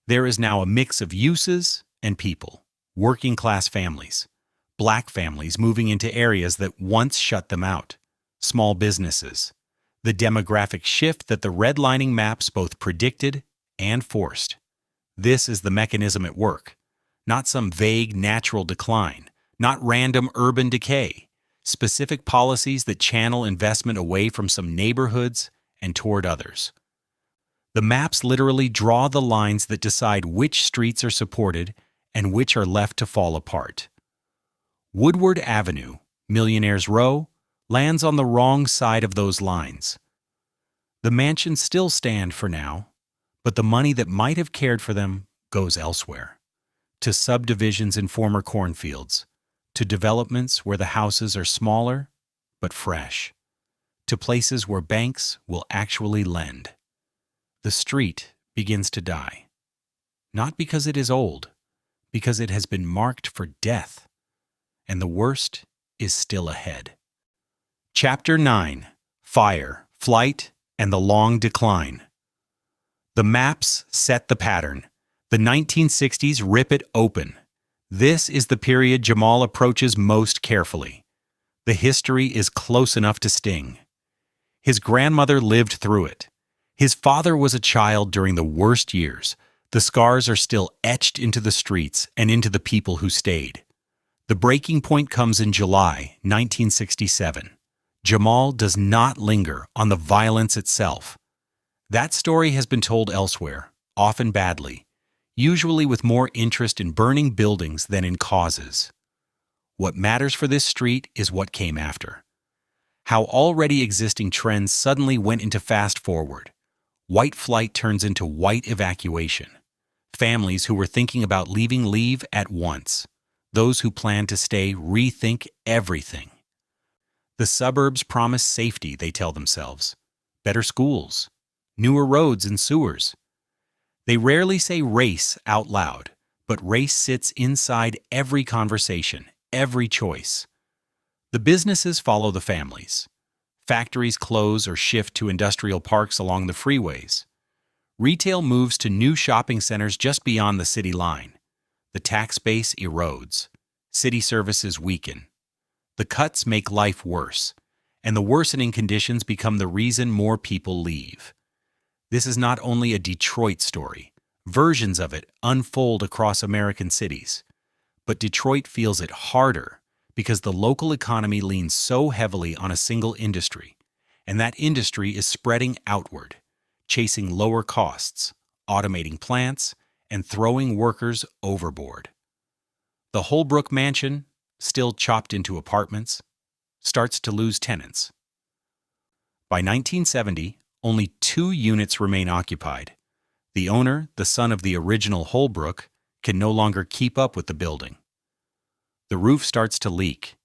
there is now a mix of uses and people. Working-class families, black families moving into areas that once shut them out, small businesses, the demographic shift that the redlining maps both predicted and forced. This is the mechanism at work, not some vague natural decline, not random urban decay, specific policies that channel investment away from some neighborhoods and toward others. The maps literally draw the lines that decide which streets are supported and which are left to fall apart. Woodward Avenue, Millionaire's Row, lands on the wrong side of those lines. The mansions still stand for now, but the money that might have cared for them goes elsewhere, to subdivisions in former cornfields, to developments where the houses are smaller but fresh, to places where banks will actually lend. The street begins to die, not because it is old, because it has been marked for death, and the worst is still ahead. Chapter 9: Fire, Flight, and the Long Decline. The maps set the pattern. The 1960s rip it open. This is the period Jamal approaches most carefully. The history is close enough to sting. His grandmother lived through it. His father was a child during the worst years. The scars are still etched into the streets and into the people who stayed. The breaking point comes in July 1967. Jamal does not linger on the violence itself. That story has been told elsewhere, often badly, usually with more interest in burning buildings than in causes. What matters for this street is what came after. How already existing trends suddenly went into fast forward. White flight turns into white evacuation. Families who were thinking about leaving leave at once. Those who plan to stay rethink everything. The suburbs promise safety, they tell themselves. better schools, newer roads and sewers. They rarely say race out loud, but race sits inside every conversation, every choice. The businesses follow the families. Factories close or shift to industrial parks along the freeways. Retail moves to new shopping centers just beyond the city line. The tax base erodes. City services weaken. The cuts make life worse, and the worsening conditions become the reason more people leave. This is not only a Detroit story. Versions of it unfold across American cities. But Detroit feels it harder because the local economy leans so heavily on a single industry, and that industry is spreading outward, chasing lower costs, automating plants, and throwing workers overboard. The Holbrook mansion, still chopped into apartments, starts to lose tenants. By 1970, only 2 units remain occupied. The owner, the son of the original Holbrook, can no longer keep up with the building. The roof starts to leak.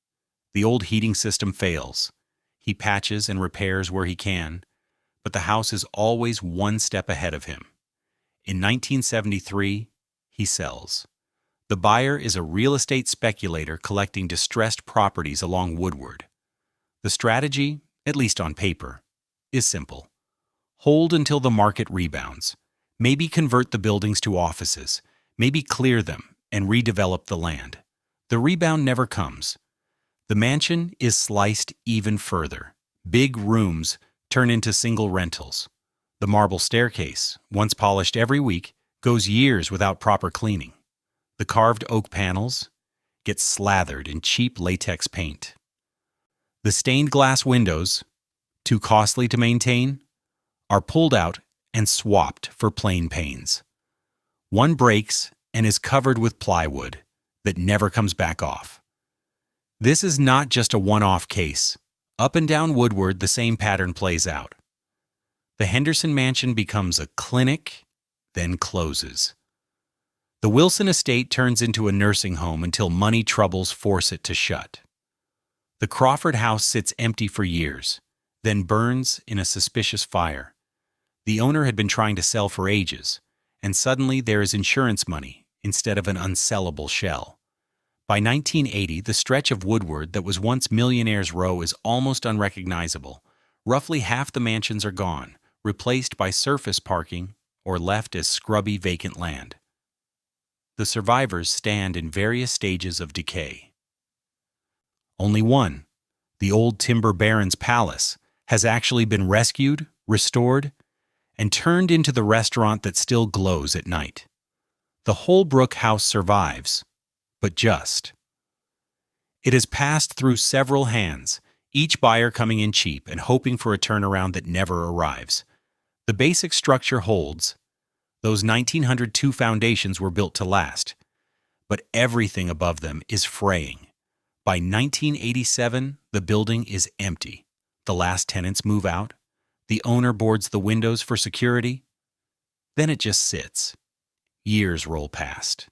The old heating system fails. He patches and repairs where he can, but the house is always one step ahead of him. In 1973, he sells. The buyer is a real estate speculator collecting distressed properties along Woodward. The strategy, at least on paper, is simple. Hold until the market rebounds. Maybe convert the buildings to offices. Maybe clear them and redevelop the land. The rebound never comes. The mansion is sliced even further. Big rooms turn into single rentals. The marble staircase, once polished every week, goes years without proper cleaning. The carved oak panels get slathered in cheap latex paint. The stained glass windows, too costly to maintain, are pulled out and swapped for plain panes. One breaks and is covered with plywood that never comes back off. This is not just a one-off case. Up and down Woodward, the same pattern plays out. The Henderson mansion becomes a clinic, then closes. The Wilson estate turns into a nursing home until money troubles force it to shut. The Crawford house sits empty for years, then burns in a suspicious fire. The owner had been trying to sell for ages, and suddenly there is insurance money instead of an unsellable shell. By 1980, the stretch of Woodward that was once Millionaire's Row is almost unrecognizable. Roughly half the mansions are gone, replaced by surface parking or left as scrubby vacant land. The survivors stand in various stages of decay. Only one, the old timber baron's palace, has actually been rescued, restored, and turned into the restaurant that still glows at night. The Holbrook house survives, but just. It has passed through several hands, each buyer coming in cheap and hoping for a turnaround that never arrives. The basic structure holds. Those 1902 foundations were built to last, but everything above them is fraying. By 1987, the building is empty. The last tenants move out. The owner boards the windows for security. Then it just sits. Years roll past.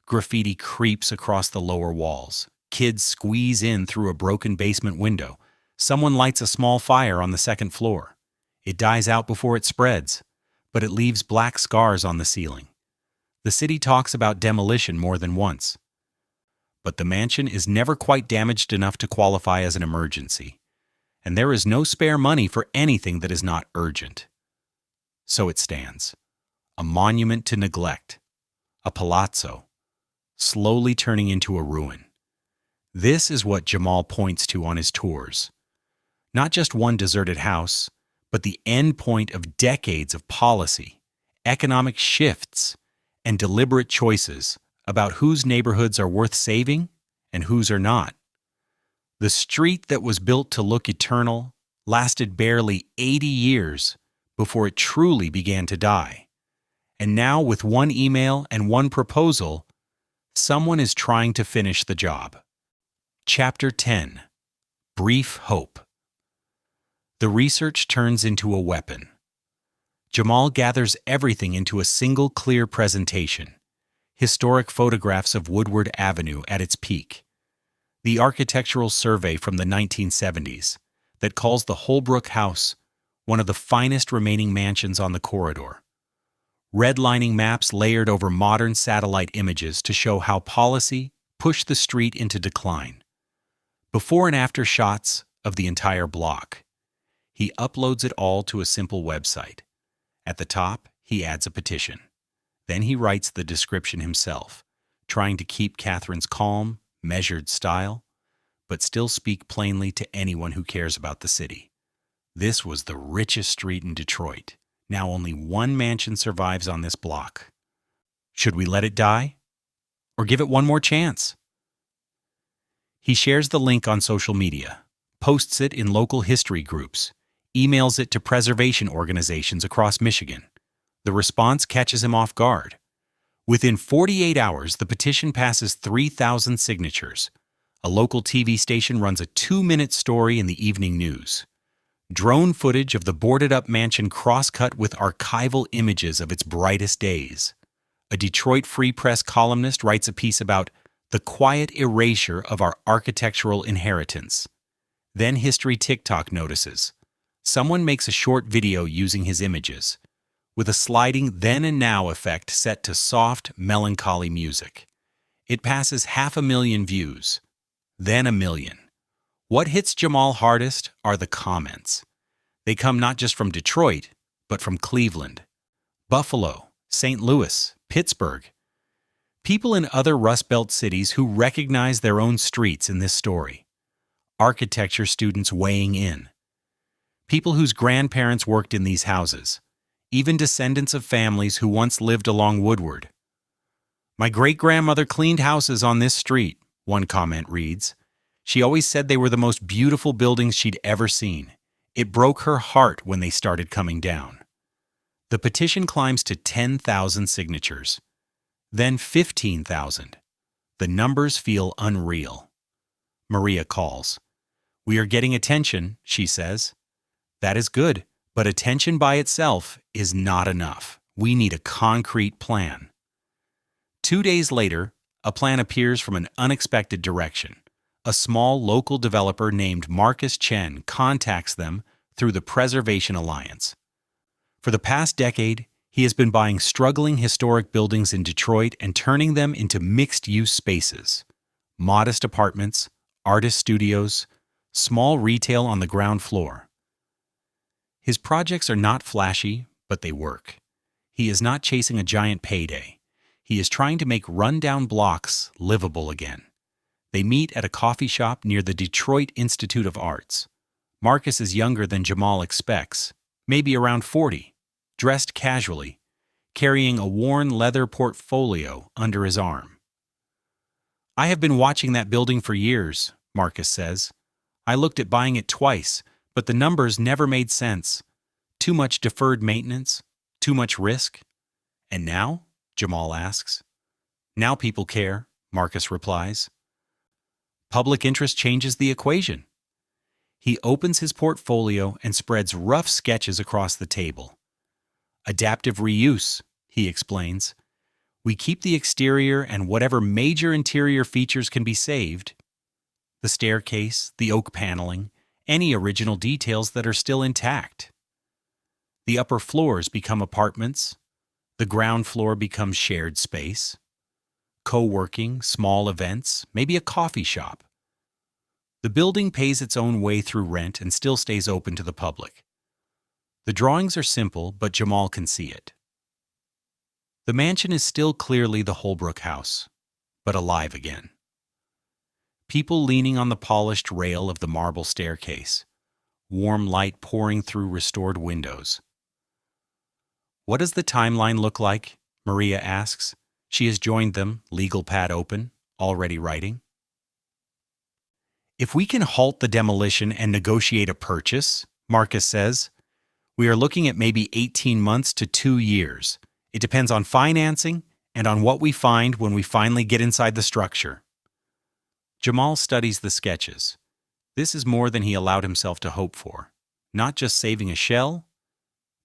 Graffiti creeps across the lower walls. Kids squeeze in through a broken basement window. Someone lights a small fire on the second floor. It dies out before it spreads, but it leaves black scars on the ceiling. The city talks about demolition more than once. But the mansion is never quite damaged enough to qualify as an emergency, and there is no spare money for anything that is not urgent. So it stands, a monument to neglect, a palazzo, slowly turning into a ruin. This is what Jamal points to on his tours. Not just one deserted house, but the end point of decades of policy, economic shifts, and deliberate choices about whose neighborhoods are worth saving and whose are not. The street that was built to look eternal lasted barely 80 years before it truly began to die. And now, with one email and one proposal, someone is trying to finish the job. Chapter 10. Brief Hope. The research turns into a weapon. Jamal gathers everything into a single clear presentation. Historic photographs of Woodward Avenue at its peak. The architectural survey from the 1970s that calls the Holbrook House one of the finest remaining mansions on the corridor. Redlining maps layered over modern satellite images to show how policy pushed the street into decline. Before and after shots of the entire block. He uploads it all to a simple website. At the top, he adds a petition. Then he writes the description himself, trying to keep Catherine's calm, measured style, but still speak plainly to anyone who cares about the city. This was the richest street in Detroit. Now only one mansion survives on this block. Should we let it die? Or give it one more chance? He shares the link on social media, posts it in local history groups, emails it to preservation organizations across Michigan. The response catches him off guard. Within 48 hours, the petition passes 3,000 signatures. A local TV station runs a 2-minute story in the evening news. Drone footage of the boarded-up mansion cross-cut with archival images of its brightest days. A Detroit Free Press columnist writes a piece about the quiet erasure of our architectural inheritance. Then History TikTok notices. Someone makes a short video using his images, with a sliding then and now effect set to soft, melancholy music. It passes 500,000 views, then 1 million. What hits Jamal hardest are the comments. They come not just from Detroit, but from Cleveland, Buffalo, St. Louis, Pittsburgh. People in other Rust Belt cities who recognize their own streets in this story. Architecture students weighing in. People whose grandparents worked in these houses. Even descendants of families who once lived along Woodward. My great-grandmother cleaned houses on this street, one comment reads. She always said they were the most beautiful buildings she'd ever seen. It broke her heart when they started coming down. The petition climbs to 10,000 signatures. Then 15,000. The numbers feel unreal. Maria calls. We are getting attention, she says. That is good, but attention by itself is not enough. We need a concrete plan. 2 days later, a plan appears from an unexpected direction. A small local developer named Marcus Chen contacts them through the Preservation Alliance. For the past decade, he has been buying struggling historic buildings in Detroit and turning them into mixed-use spaces. Modest apartments, artist studios, small retail on the ground floor. His projects are not flashy, but they work. He is not chasing a giant payday. He is trying to make run-down blocks livable again. They meet at a coffee shop near the Detroit Institute of Arts. Marcus is younger than Jamal expects, maybe around 40, dressed casually, carrying a worn leather portfolio under his arm. I have been watching that building for years, Marcus says. I looked at buying it twice, but the numbers never made sense. Too much deferred maintenance, too much risk. And now? Jamal asks. Now people care, Marcus replies. Public interest changes the equation. He opens his portfolio and spreads rough sketches across the table. Adaptive reuse, he explains. We keep the exterior and whatever major interior features can be saved. The staircase, the oak paneling, any original details that are still intact. The upper floors become apartments. The ground floor becomes shared space. Co-working, small events, maybe a coffee shop. The building pays its own way through rent and still stays open to the public. The drawings are simple, but Jamal can see it. The mansion is still clearly the Holbrook house, but alive again. People leaning on the polished rail of the marble staircase, warm light pouring through restored windows. What does the timeline look like? Maria asks. She has joined them, legal pad open, already writing. If we can halt the demolition and negotiate a purchase, Marcus says, we are looking at maybe 18 months to 2 years. It depends on financing and on what we find when we finally get inside the structure. Jamal studies the sketches. This is more than he allowed himself to hope for. Not just saving a shell,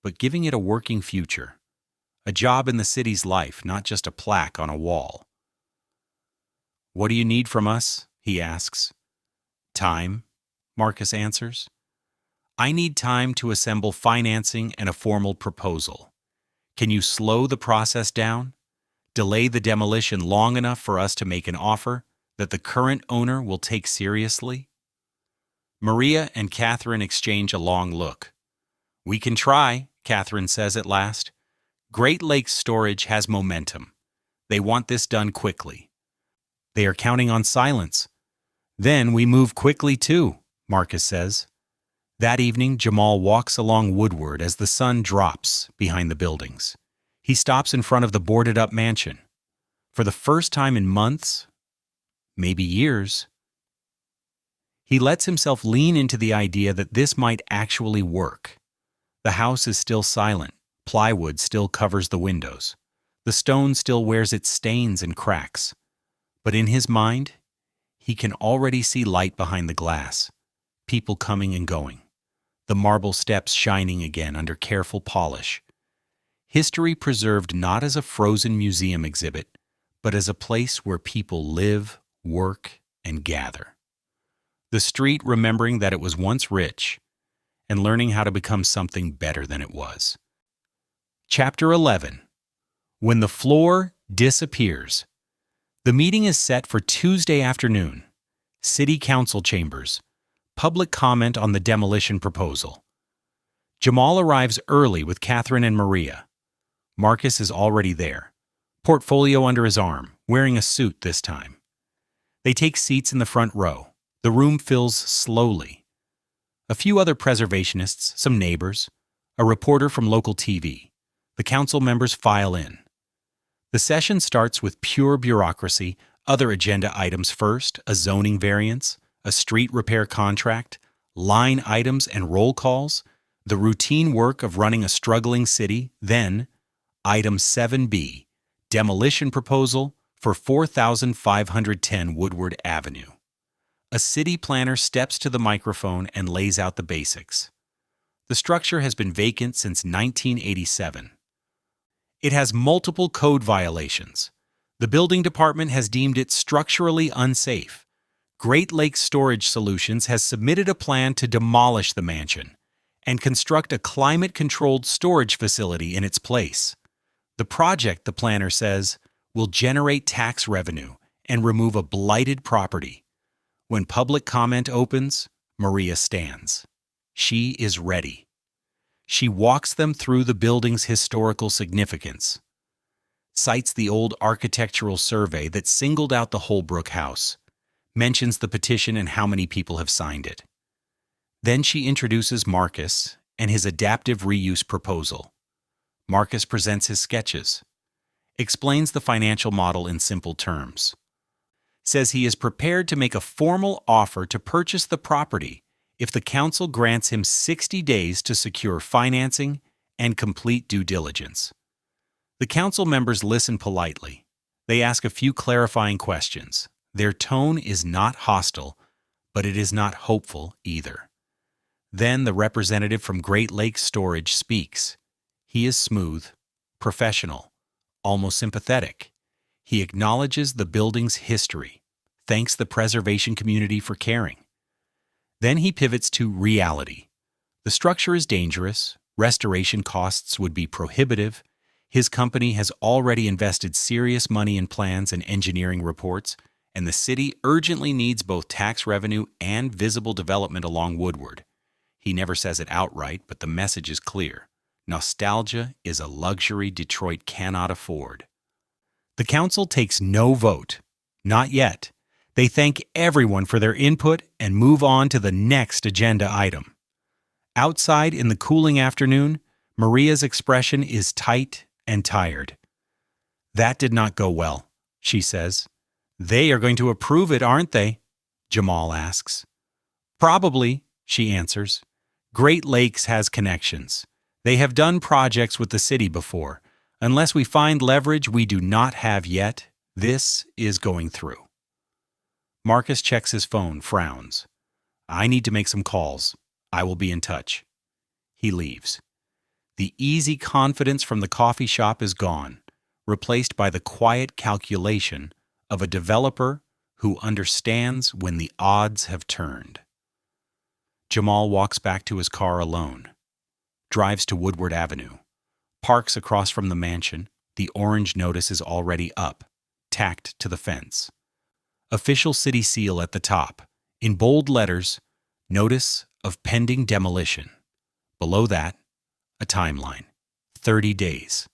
but giving it a working future. A job in the city's life, not just a plaque on a wall. What do you need from us? He asks. Time, Marcus answers. I need time to assemble financing and a formal proposal. Can you slow the process down? Delay the demolition long enough for us to make an offer that the current owner will take seriously? Maria and Catherine exchange a long look. We can try, Catherine says at last. Great Lakes Storage has momentum. They want this done quickly. They are counting on silence. Then we move quickly too, Marcus says. That evening, Jamal walks along Woodward as the sun drops behind the buildings. He stops in front of the boarded-up mansion. For the first time in months, maybe years, he lets himself lean into the idea that this might actually work. The house is still silent. Plywood still covers the windows. The stone still wears its stains and cracks. But in his mind, he can already see light behind the glass, people coming and going, the marble steps shining again under careful polish. History preserved not as a frozen museum exhibit, but as a place where people live, work, and gather. The street remembering that it was once rich and learning how to become something better than it was. Chapter 11. When the floor disappears. The meeting is set for Tuesday afternoon. City Council chambers. Public comment on the demolition proposal. Jamal arrives early with Catherine and Maria. Marcus is already there, portfolio under his arm, wearing a suit this time. They take seats in the front row. The room fills slowly. A few other preservationists, some neighbors, a reporter from local TV. The council members file in. The session starts with pure bureaucracy, other agenda items first, a zoning variance, a street repair contract, line items and roll calls, the routine work of running a struggling city, then Item 7B, demolition proposal for 4510 Woodward Avenue. A city planner steps to the microphone and lays out the basics. The structure has been vacant since 1987. It has multiple code violations. The building department has deemed it structurally unsafe. Great Lakes Storage Solutions has submitted a plan to demolish the mansion and construct a climate-controlled storage facility in its place. The project, the planner says, will generate tax revenue and remove a blighted property. When public comment opens, Maria stands. She is ready. She walks them through the building's historical significance, cites the old architectural survey that singled out the Holbrook House, mentions the petition and how many people have signed it. Then she introduces Marcus and his adaptive reuse proposal. Marcus presents his sketches, explains the financial model in simple terms, says he is prepared to make a formal offer to purchase the property if the council grants him 60 days to secure financing and complete due diligence. The council members listen politely. They ask a few clarifying questions. Their tone is not hostile, but it is not hopeful either. Then the representative from Great Lakes Storage speaks. He is smooth, professional, almost sympathetic. He acknowledges the building's history, thanks the preservation community for caring. Then he pivots to reality. The structure is dangerous, restoration costs would be prohibitive, his company has already invested serious money in plans and engineering reports, and the city urgently needs both tax revenue and visible development along Woodward. He never says it outright, but the message is clear. Nostalgia is a luxury Detroit cannot afford. The council takes no vote. Not yet. They thank everyone for their input and move on to the next agenda item. Outside in the cooling afternoon, Maria's expression is tight and tired. That did not go well, she says. They are going to approve it, aren't they? Jamal asks. Probably, she answers. Great Lakes has connections. They have done projects with the city before. Unless we find leverage we do not have yet, this is going through. Marcus checks his phone, frowns. I need to make some calls. I will be in touch. He leaves. The easy confidence from the coffee shop is gone, replaced by the quiet calculation of a developer who understands when the odds have turned. Jamal walks back to his car alone, drives to Woodward Avenue, parks across from the mansion. The orange notice is already up, tacked to the fence. Official city seal at the top. In bold letters, notice of pending demolition. Below that, a timeline. 30 days.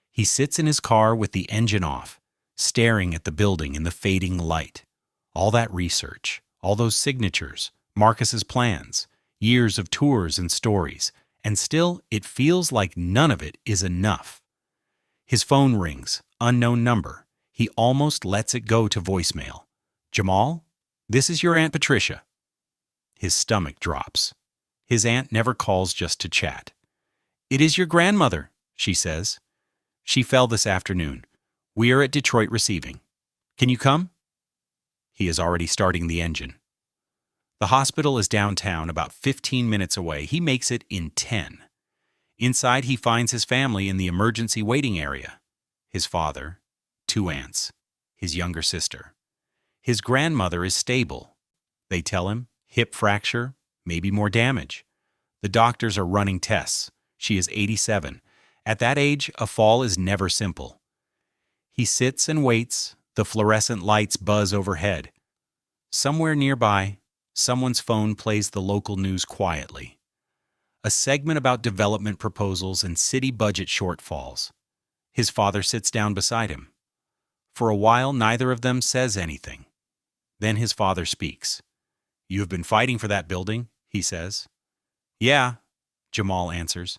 He sits in his car with the engine off, staring at the building in the fading light. All that research, all those signatures, Marcus's plans, years of tours and stories, and still it feels like none of it is enough. His phone rings, unknown number. He almost lets it go to voicemail. Jamal, this is your Aunt Patricia. His stomach drops. His aunt never calls just to chat. It is your grandmother, she says. She fell this afternoon. We are at Detroit receiving. Can you come? He is already starting the engine. The hospital is downtown, about 15 minutes away. He makes it in 10. Inside, he finds his family in the emergency waiting area. His father, 2 aunts, his younger sister. His grandmother is stable. They tell him, hip fracture, maybe more damage. The doctors are running tests. She is 87. At that age, a fall is never simple. He sits and waits. The fluorescent lights buzz overhead. Somewhere nearby, someone's phone plays the local news quietly. A segment about development proposals and city budget shortfalls. His father sits down beside him. For a while, neither of them says anything. Then his father speaks. You have been fighting for that building, he says. Yeah, Jamal answers.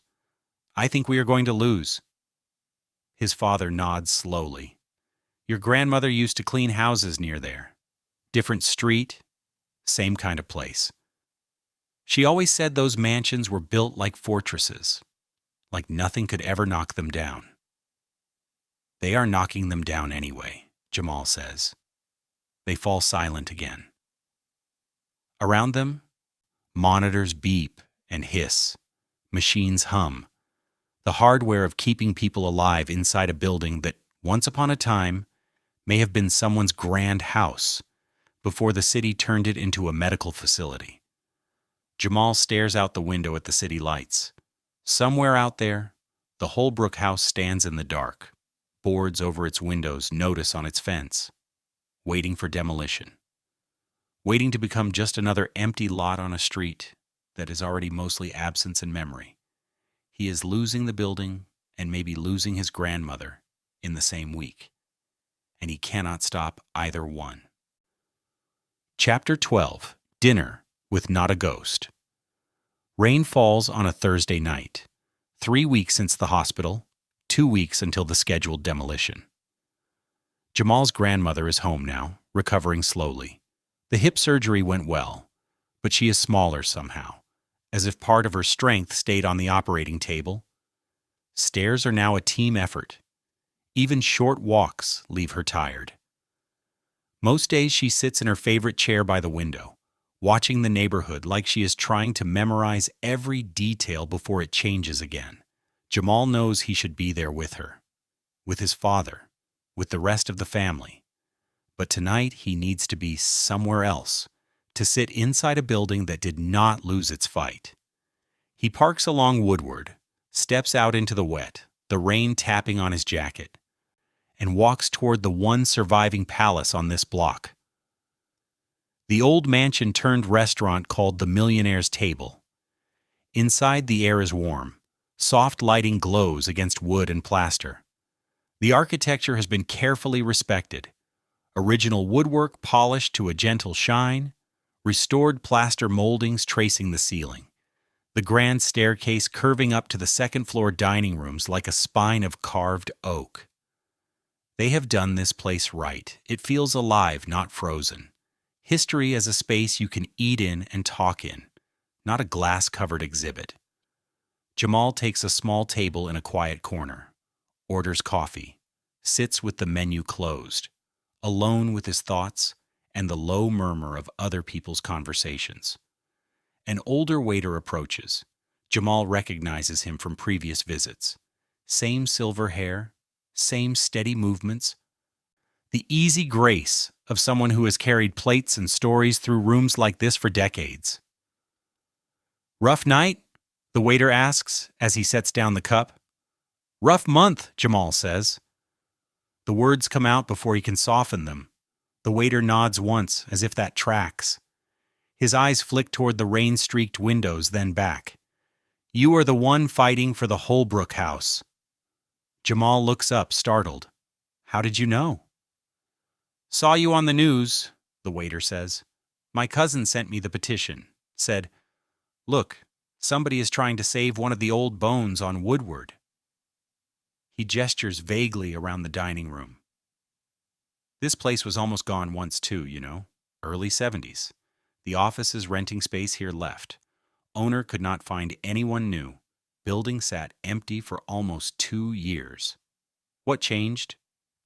I think we are going to lose. His father nods slowly. Your grandmother used to clean houses near there. Different street, same kind of place. She always said those mansions were built like fortresses, like nothing could ever knock them down. They are knocking them down anyway, Jamal says. They fall silent again. Around them, monitors beep and hiss. Machines hum. The hardware of keeping people alive inside a building that, once upon a time, may have been someone's grand house before the city turned it into a medical facility. Jamal stares out the window at the city lights. Somewhere out there, the Holbrook house stands in the dark, boards over its windows, notice on its fence, waiting for demolition, waiting to become just another empty lot on a street that is already mostly absence and memory. He is losing the building and maybe losing his grandmother in the same week, and he cannot stop either one. Chapter 12. Dinner with Not a Ghost. Rain falls on a Thursday night. 3 weeks since the hospital, 2 weeks until the scheduled demolition. Jamal's grandmother is home now, recovering slowly. The hip surgery went well, but she is smaller somehow, as if part of her strength stayed on the operating table. Stairs are now a team effort. Even short walks leave her tired. Most days she sits in her favorite chair by the window, watching the neighborhood like she is trying to memorize every detail before it changes again. Jamal knows he should be there with her, with his father, with the rest of the family. But tonight he needs to be somewhere else, to sit inside a building that did not lose its fight. He parks along Woodward, steps out into the wet, the rain tapping on his jacket, and walks toward the one surviving palace on this block. The old mansion-turned-restaurant called the Millionaire's Table. Inside, the air is warm. Soft lighting glows against wood and plaster. The architecture has been carefully respected. Original woodwork polished to a gentle shine, restored plaster moldings tracing the ceiling. The grand staircase curving up to the second-floor dining rooms like a spine of carved oak. They have done this place right. It feels alive, not frozen. History as a space you can eat in and talk in, not a glass-covered exhibit. Jamal takes a small table in a quiet corner, orders coffee, sits with the menu closed, alone with his thoughts and the low murmur of other people's conversations. An older waiter approaches. Jamal recognizes him from previous visits. Same silver hair, same steady movements. The easy grace of someone who has carried plates and stories through rooms like this for decades. Rough night? The waiter asks as he sets down the cup. Rough month, Jamal says. The words come out before he can soften them. The waiter nods once, as if that tracks. His eyes flick toward the rain-streaked windows, then back. You are the one fighting for the Holbrook house. Jamal looks up, startled. How did you know? Saw you on the news, the waiter says. My cousin sent me the petition. Said, look, somebody is trying to save one of the old bones on Woodward. He gestures vaguely around the dining room. This place was almost gone once too, you know. Early 70s. The office's renting space here left. Owner could not find anyone new. Building sat empty for almost 2 years. What changed?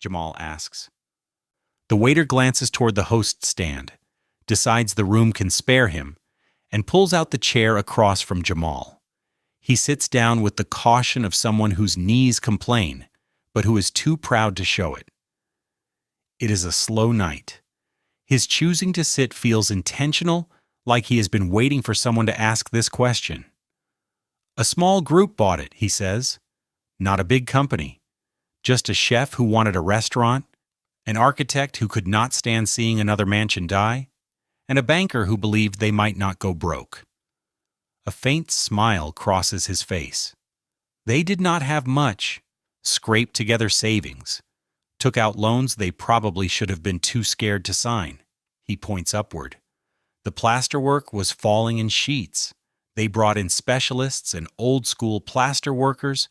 Jamal asks. The waiter glances toward the host stand, decides the room can spare him, and pulls out the chair across from Jamal. He sits down with the caution of someone whose knees complain, but who is too proud to show it. It is a slow night. His choosing to sit feels intentional, like he has been waiting for someone to ask this question. A small group bought it, he says. Not a big company. Just a chef who wanted a restaurant, an architect who could not stand seeing another mansion die, and a banker who believed they might not go broke. A faint smile crosses his face. They did not have much, scraped together savings, took out loans they probably should have been too scared to sign. He points upward. The plasterwork was falling in sheets. They brought in specialists and old-school plaster workers.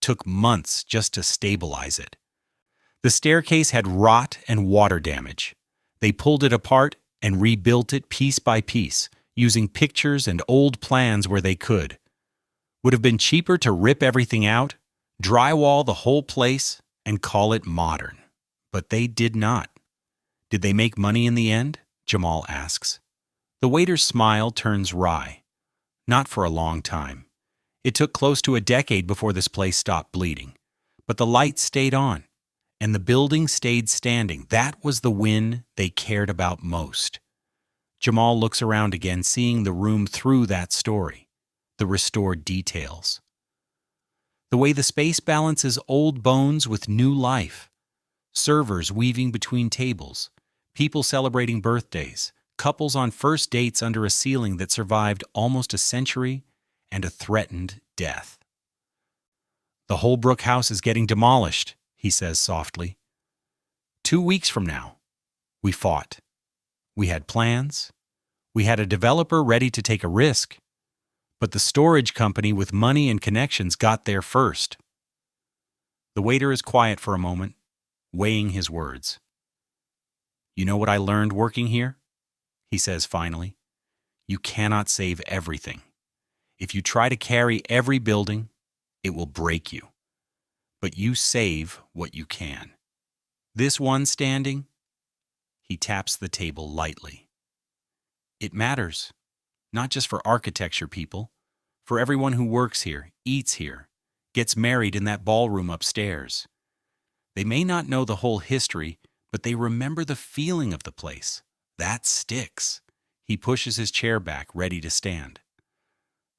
Took months just to stabilize it. The staircase had rot and water damage. They pulled it apart and rebuilt it piece by piece, using pictures and old plans where they could. Would have been cheaper to rip everything out, drywall the whole place, and call it modern. But they did not. Did they make money in the end? Jamal asks. The waiter's smile turns wry. Not for a long time. It took close to a decade before this place stopped bleeding. But the lights stayed on, and the building stayed standing. That was the win they cared about most. Jamal looks around again, seeing the room through that story, the restored details. The way the space balances old bones with new life. Servers weaving between tables, people celebrating birthdays, couples on first dates under a ceiling that survived almost a century, and a threatened death. The Holbrook house is getting demolished, he says softly. 2 weeks from now. We fought. We had plans. We had a developer ready to take a risk. But the storage company with money and connections got there first. The waiter is quiet for a moment, weighing his words. You know what I learned working here? He says finally. You cannot save everything. If you try to carry every building, it will break you. But you save what you can. This one standing, he taps the table lightly. It matters, not just for architecture people, for everyone who works here, eats here, gets married in that ballroom upstairs. They may not know the whole history, but they remember the feeling of the place. That sticks. He pushes his chair back, ready to stand.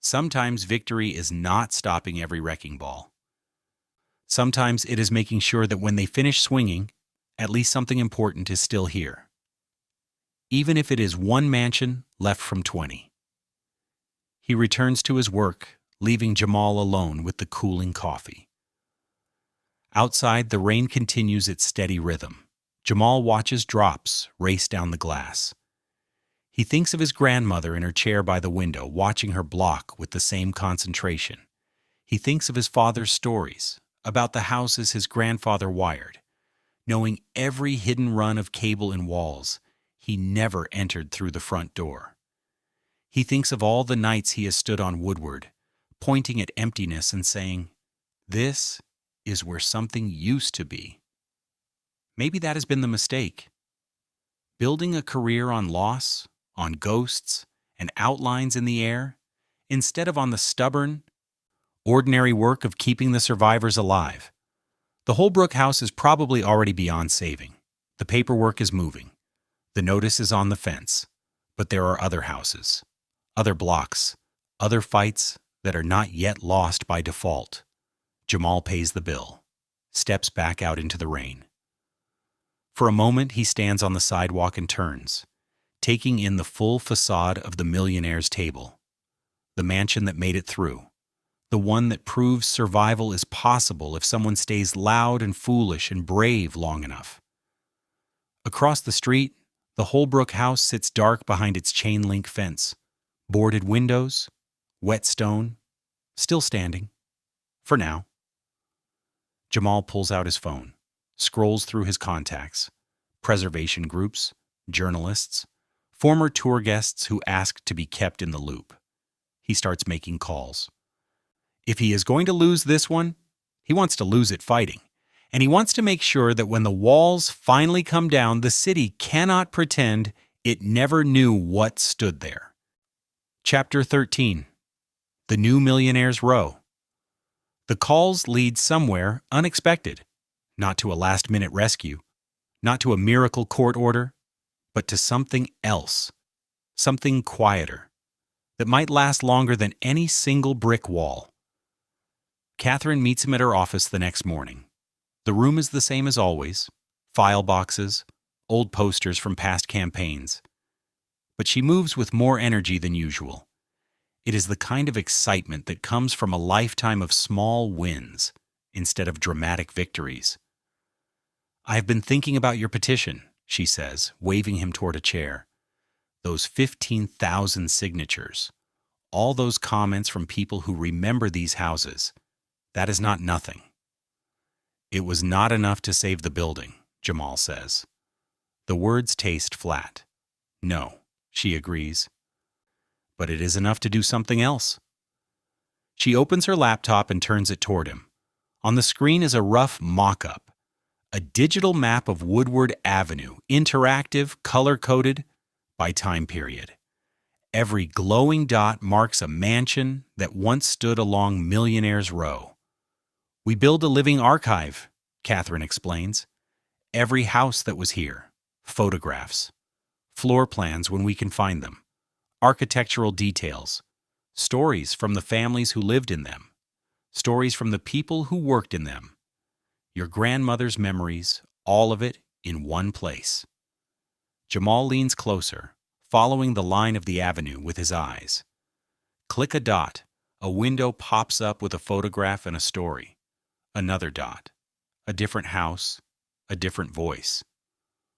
Sometimes victory is not stopping every wrecking ball. Sometimes it is making sure that when they finish swinging, at least something important is still here. Even if it is one mansion left from 20. He returns to his work, leaving Jamal alone with the cooling coffee. Outside, the rain continues its steady rhythm. Jamal watches drops race down the glass. He thinks of his grandmother in her chair by the window, watching her block with the same concentration. He thinks of his father's stories, about the houses his grandfather wired, knowing every hidden run of cable and walls. He never entered through the front door. He thinks of all the nights he has stood on Woodward, pointing at emptiness and saying, "This is where something used to be." Maybe that has been the mistake. Building a career on loss, on ghosts, and outlines in the air, instead of on the stubborn, ordinary work of keeping the survivors alive. The Holbrook house is probably already beyond saving. The paperwork is moving. The notice is on the fence. But there are other houses, other blocks, Other fights that are not yet lost by default. Jamal pays the bill, steps back out into the rain. For a moment, he stands on the sidewalk and turns, taking in the full facade of the Millionaire's table. The mansion that made it through. The one that proves survival is possible if someone stays loud and foolish and brave long enough. Across the street, the Holbrook house sits dark behind its chain-link fence. Boarded windows, wet stone, still standing. For now. Jamal pulls out his phone, scrolls through his contacts, preservation groups, journalists, former tour guests who asked to be kept in the loop. He starts making calls. If he is going to lose this one, he wants to lose it fighting. And he wants to make sure that when the walls finally come down, the city cannot pretend it never knew what stood there. Chapter 13. The New Millionaire's Row. The calls lead somewhere unexpected, not to a last-minute rescue, not to a miracle court order, but to something else, something quieter, that might last longer than any single brick wall. Catherine meets him at her office the next morning. The room is the same as always, file boxes, old posters from past campaigns. But she moves with more energy than usual. It is the kind of excitement that comes from a lifetime of small wins instead of dramatic victories. "I have been thinking about your petition," she says, waving him toward a chair. "Those 15,000 signatures, all those comments from people who remember these houses, that is not nothing." "It was not enough to save the building," Jamal says. The words taste flat. "No," she agrees. "But it is enough to do something else." She opens her laptop and turns it toward him. On the screen is a rough mock-up, a digital map of Woodward Avenue, interactive, color-coded, by time period. Every glowing dot marks a mansion that once stood along Millionaire's Row. "We build a living archive," Catherine explains. "Every house that was here, photographs, floor plans when we can find them, architectural details, stories from the families who lived in them, stories from the people who worked in them. Your grandmother's memories, all of it in one place." Jamal leans closer, following the line of the avenue with his eyes. Click a dot, a window pops up with a photograph and a story. Another dot, a different house, a different voice.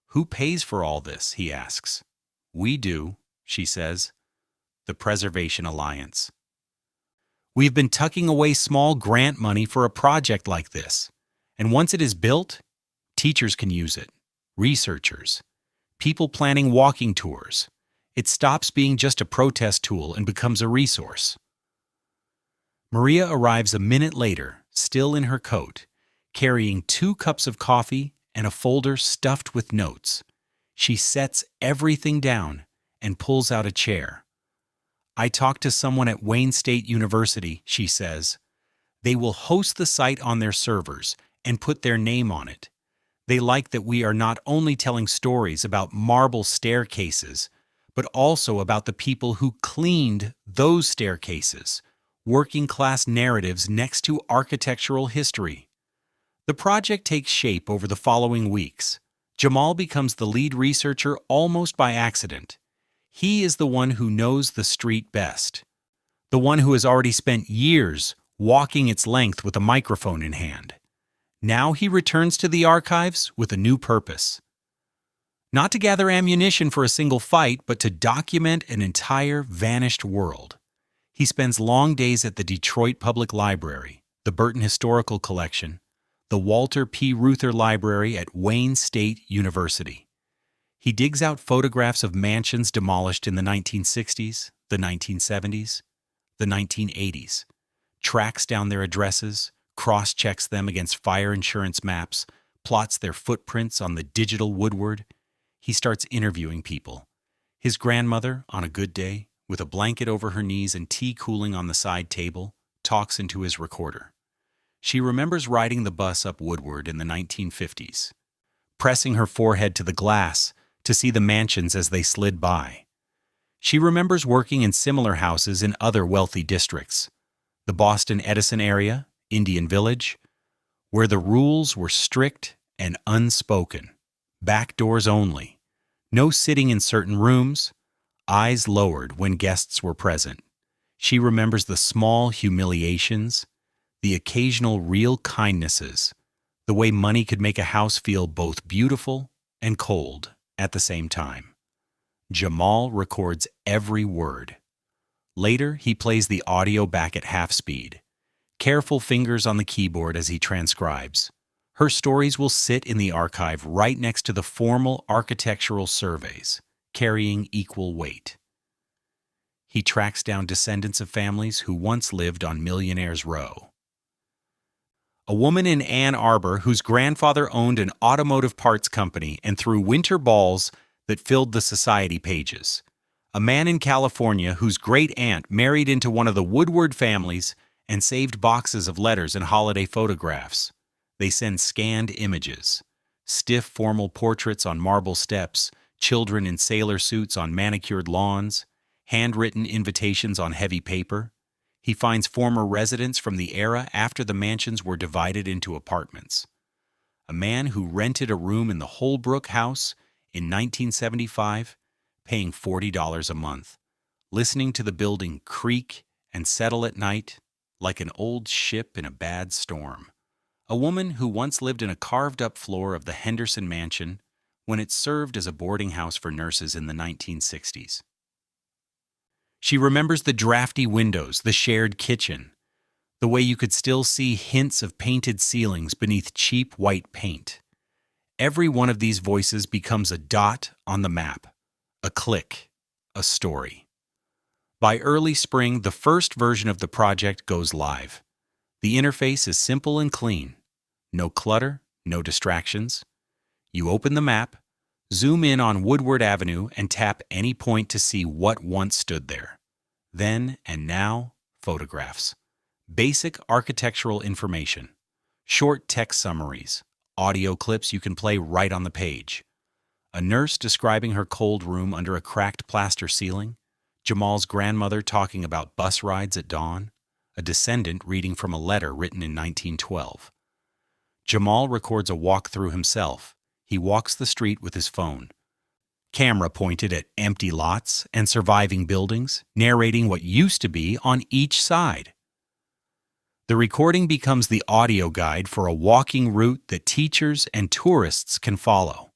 "Who pays for all this?" he asks. "We do," she says. "The Preservation Alliance. We've been tucking away small grant money for a project like this, and once it is built, teachers can use it, researchers, people planning walking tours. It stops being just a protest tool and becomes a resource." Maria arrives a minute later, still in her coat, carrying 2 cups of coffee and a folder stuffed with notes. She sets everything down and pulls out a chair. "I talked to someone at Wayne State University," she says. "They will host the site on their servers and put their name on it. They like that we are not only telling stories about marble staircases, but also about the people who cleaned those staircases, working-class narratives next to architectural history." The project takes shape over the following weeks. Jamal becomes the lead researcher almost by accident. He is the one who knows the street best, the one who has already spent years walking its length with a microphone in hand. Now he returns to the archives with a new purpose. Not to gather ammunition for a single fight, but to document an entire vanished world. He spends long days at the Detroit Public Library, the Burton Historical Collection, the Walter P. Reuther Library at Wayne State University. He digs out photographs of mansions demolished in the 1960s, the 1970s, the 1980s, tracks down their addresses, cross-checks them against fire insurance maps, plots their footprints on the digital Woodward. He starts interviewing people. His grandmother, on a good day, with a blanket over her knees and tea cooling on the side table, talks into his recorder. She remembers riding the bus up Woodward in the 1950s, pressing her forehead to the glass to see the mansions as they slid by. She remembers working in similar houses in other wealthy districts. The Boston Edison area, Indian Village, where the rules were strict and unspoken. Back doors only. No sitting in certain rooms. Eyes lowered when guests were present. She remembers the small humiliations, the occasional real kindnesses, the way money could make a house feel both beautiful and cold at the same time. Jamal records every word. Later, he plays the audio back at half speed. Careful fingers on the keyboard as he transcribes. Her stories will sit in the archive right next to the formal architectural surveys, carrying equal weight. He tracks down descendants of families who once lived on Millionaire's Row. A woman in Ann Arbor whose grandfather owned an automotive parts company and threw winter balls that filled the society pages. A man in California whose great-aunt married into one of the Woodward families and saved boxes of letters and holiday photographs. They send scanned images, stiff formal portraits on marble steps, children in sailor suits on manicured lawns, handwritten invitations on heavy paper. He finds former residents from the era after the mansions were divided into apartments. A man who rented a room in the Holbrook house in 1975, paying $40 a month, listening to the building creak and settle at night like an old ship in a bad storm. A woman who once lived in a carved-up floor of the Henderson Mansion when it served as a boarding house for nurses in the 1960s. She remembers the drafty windows, the shared kitchen, the way you could still see hints of painted ceilings beneath cheap white paint. Every one of these voices becomes a dot on the map, a click, a story. By early spring, the first version of the project goes live. The interface is simple and clean. No clutter, no distractions. You open the map, zoom in on Woodward Avenue, and tap any point to see what once stood there. Then and now, photographs. Basic architectural information. Short text summaries. Audio clips you can play right on the page. A nurse describing her cold room under a cracked plaster ceiling. Jamal's grandmother talking about bus rides at dawn. A descendant reading from a letter written in 1912. Jamal records a walkthrough himself. He walks the street with his phone. Camera pointed at empty lots and surviving buildings, narrating what used to be on each side. The recording becomes the audio guide for a walking route that teachers and tourists can follow.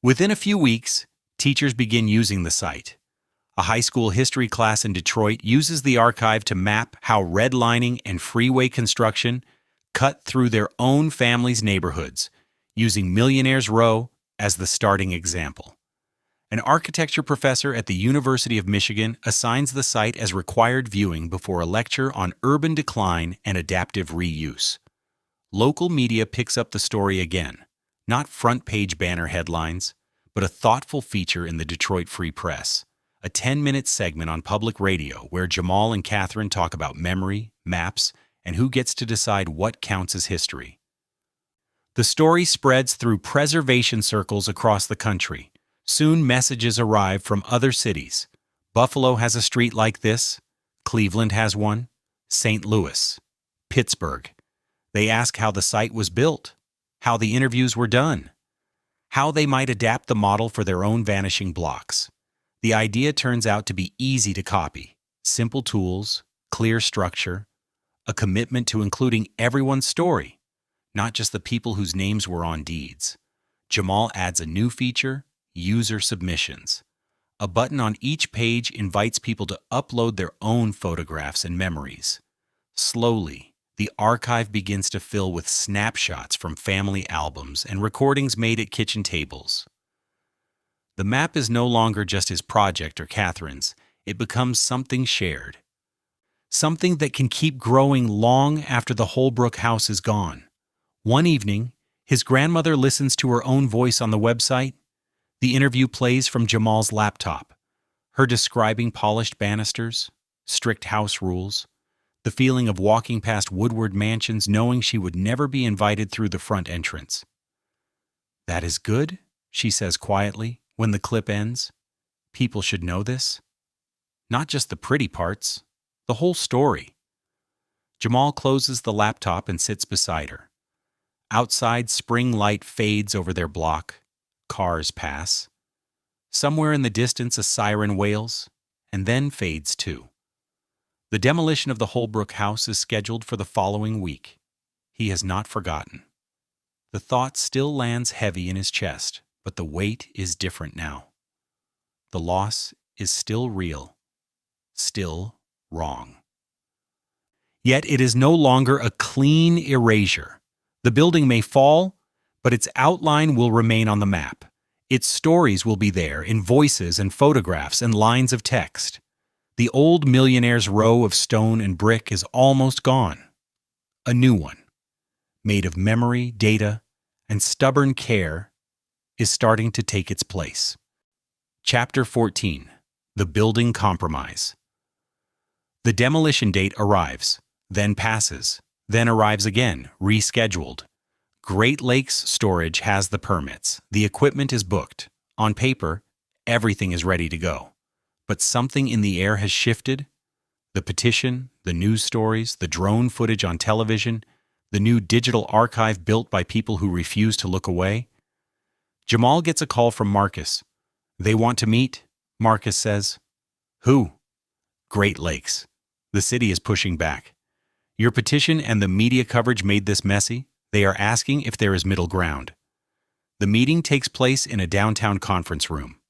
Within a few weeks, teachers begin using the site. A high school history class in Detroit uses the archive to map how redlining and freeway construction cut through their own family's neighborhoods, using Millionaire's Row as the starting example. An architecture professor at the University of Michigan assigns the site as required viewing before a lecture on urban decline and adaptive reuse. Local media picks up the story again, not front-page banner headlines, but a thoughtful feature in the Detroit Free Press. A 10-minute segment on public radio where Jamal and Catherine talk about memory, maps, and who gets to decide what counts as history. The story spreads through preservation circles across the country. Soon messages arrive from other cities. Buffalo has a street like this. Cleveland has one. St. Louis. Pittsburgh. They ask how the site was built, how the interviews were done, how they might adapt the model for their own vanishing blocks. The idea turns out to be easy to copy. Simple tools, clear structure, a commitment to including everyone's story, not just the people whose names were on deeds. Jamal adds a new feature, user submissions. A button on each page invites people to upload their own photographs and memories. Slowly, the archive begins to fill with snapshots from family albums and recordings made at kitchen tables. The map is no longer just his project or Catherine's. It becomes something shared. Something that can keep growing long after the Holbrook house is gone. One evening, his grandmother listens to her own voice on the website. The interview plays from Jamal's laptop, her describing polished banisters, strict house rules, the feeling of walking past Woodward mansions knowing she would never be invited through the front entrance. "That is good," she says quietly when the clip ends. People should know this. Not just the pretty parts, the whole story. Jamal closes the laptop and sits beside her. Outside, spring light fades over their block. Cars pass. Somewhere in the distance, a siren wails, and then fades too. The demolition of the Holbrook house is scheduled for the following week. He has not forgotten. The thought still lands heavy in his chest, but the weight is different now. The loss is still real, still wrong. Yet it is no longer a clean erasure. The building may fall, but its outline will remain on the map. Its stories will be there in voices and photographs and lines of text. The old Millionaire's row of stone and brick is almost gone. A new one, made of memory, data, and stubborn care, is starting to take its place. Chapter 14. The Building Compromise. The demolition date arrives, then passes, then arrives again, rescheduled. Great Lakes Storage has the permits. The equipment is booked. On paper, everything is ready to go. But something in the air has shifted. The petition, the news stories, the drone footage on television, the new digital archive built by people who refuse to look away. Jamal gets a call from Marcus. They want to meet, Marcus says. Who? Great Lakes. The city is pushing back. Your petition and the media coverage made this messy. They are asking if there is middle ground. The meeting takes place in a downtown conference room.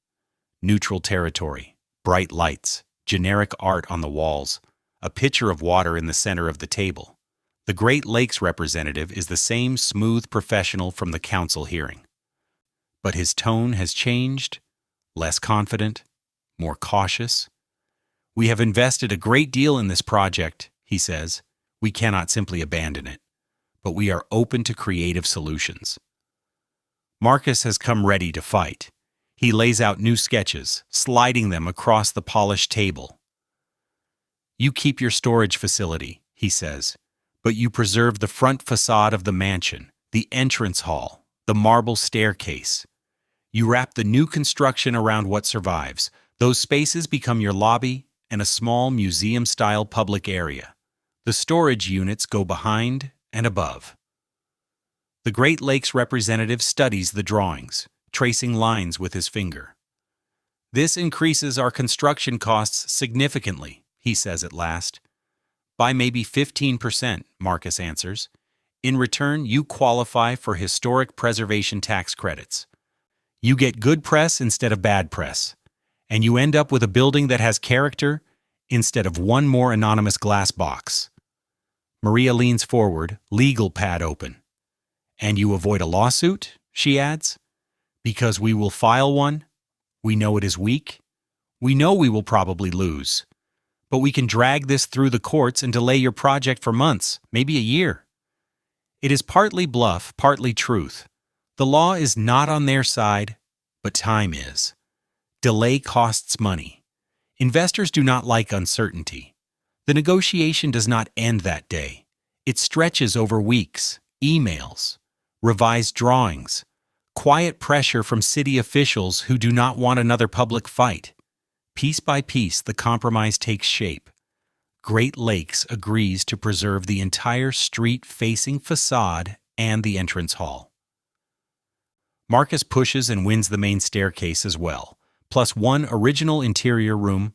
Neutral territory, bright lights, generic art on the walls, a pitcher of water in the center of the table. The Great Lakes representative is the same smooth professional from the council hearing. But his tone has changed, less confident, more cautious. We have invested a great deal in this project, he says. We cannot simply abandon it, but we are open to creative solutions. Marcus has come ready to fight. He lays out new sketches, sliding them across the polished table. You keep your storage facility, he says, but you preserve the front facade of the mansion, the entrance hall, the marble staircase. You wrap the new construction around what survives. Those spaces become your lobby and a small museum-style public area. The storage units go behind and above. The Great Lakes representative studies the drawings, tracing lines with his finger. This increases our construction costs significantly, he says at last. By maybe 15%, Marcus answers. In return, you qualify for historic preservation tax credits. You get good press instead of bad press, and you end up with a building that has character instead of one more anonymous glass box. Maria leans forward, legal pad open. And you avoid a lawsuit, she adds, because we will file one. We know it is weak. We know we will probably lose. But we can drag this through the courts and delay your project for months, maybe a year. It is partly bluff, partly truth. The law is not on their side, but time is. Delay costs money. Investors do not like uncertainty. The negotiation does not end that day. It stretches over weeks, emails, revised drawings, quiet pressure from city officials who do not want another public fight. Piece by piece, the compromise takes shape. Great Lakes agrees to preserve the entire street-facing facade and the entrance hall. Marcus pushes and wins the main staircase as well, plus one original interior room,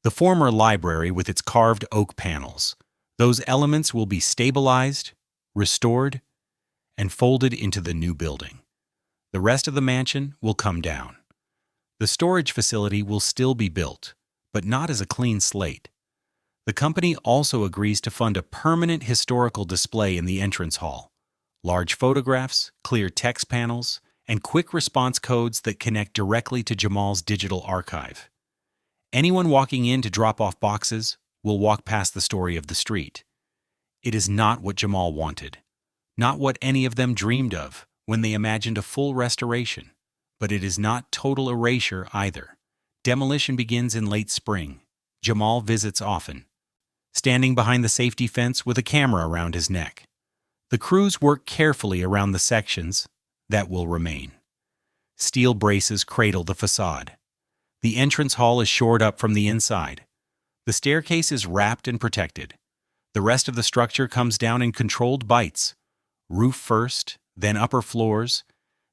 the former library with its carved oak panels. Those elements will be stabilized, restored, and folded into the new building. The rest of the mansion will come down. The storage facility will still be built, but not as a clean slate. The company also agrees to fund a permanent historical display in the entrance hall. Large photographs, clear text panels, and quick response codes that connect directly to Jamal's digital archive. Anyone walking in to drop off boxes will walk past the story of the street. It is not what Jamal wanted, not what any of them dreamed of when they imagined a full restoration, but it is not total erasure either. Demolition begins in late spring. Jamal visits often, standing behind the safety fence with a camera around his neck. The crews work carefully around the sections that will remain. Steel braces cradle the facade. The entrance hall is shored up from the inside. The staircase is wrapped and protected. The rest of the structure comes down in controlled bites. Roof first, then upper floors,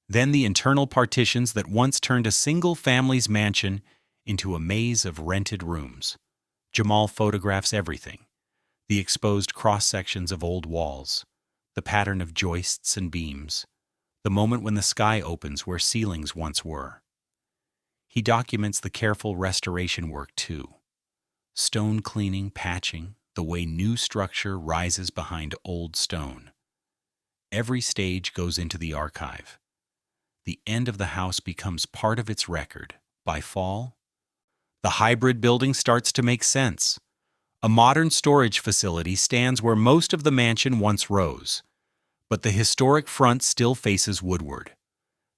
then the internal partitions that once turned a single family's mansion into a maze of rented rooms. Jamal photographs everything: the exposed cross-sections of old walls, the pattern of joists and beams, the moment when the sky opens where ceilings once were. He documents the careful restoration work too: stone cleaning, patching, the way new structure rises behind old stone. Every stage goes into the archive. The end of the house becomes part of its record. By fall, the hybrid building starts to make sense. A modern storage facility stands where most of the mansion once rose, but the historic front still faces woodward.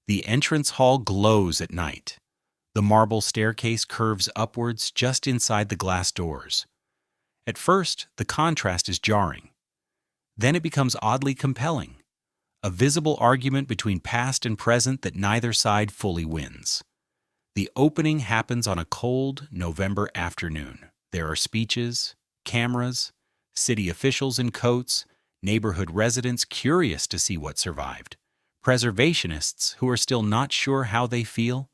The entrance hall glows at night. The marble staircase curves upwards just inside the glass doors. At first, the contrast is jarring. Then it becomes oddly compelling, a visible argument between past and present that neither side fully wins. The opening happens on a cold November afternoon. There are speeches, cameras, city officials in coats, neighborhood residents curious to see what survived, preservationists who are still not sure how they feel.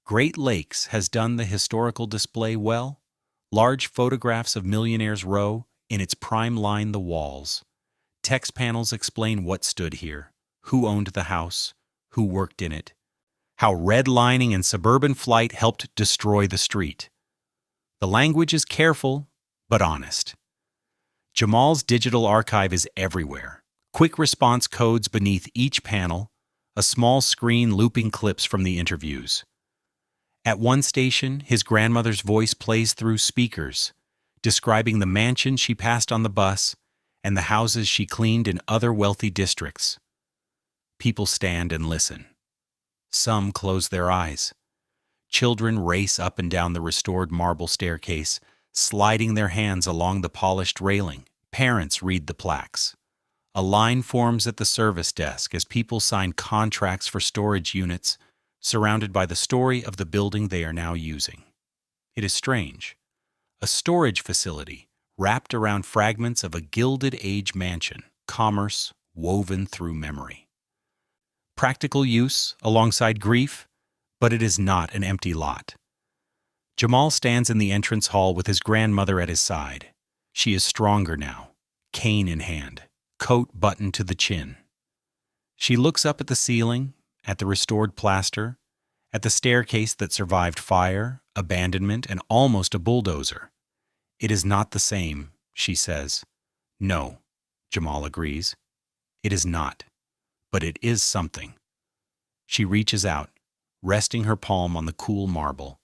Great Lakes has done the historical display well. Large photographs of Millionaire's Row in its prime line the walls. Text panels explain what stood here, who owned the house, who worked in it, how redlining and suburban flight helped destroy the street. The language is careful, but honest. Jamal's digital archive is everywhere. Quick response codes beneath each panel, a small screen looping clips from the interviews. At one station, his grandmother's voice plays through speakers, describing the mansion she passed on the bus and the houses she cleaned in other wealthy districts. People stand and listen. Some close their eyes. Children race up and down the restored marble staircase, sliding their hands along the polished railing. Parents read the plaques. A line forms at the service desk as people sign contracts for storage units, surrounded by the story of the building they are now using. It is strange. A storage facility wrapped around fragments of a Gilded Age mansion, commerce woven through memory. Practical use alongside grief, but it is not an empty lot. Jamal stands in the entrance hall with his grandmother at his side. She is stronger now, cane in hand, coat buttoned to the chin. She looks up at the ceiling, at the restored plaster, at the staircase that survived fire, abandonment, and almost a bulldozer. It is not the same, she says. No, Jamal agrees. It is not, but it is something. She reaches out, resting her palm on the cool marble.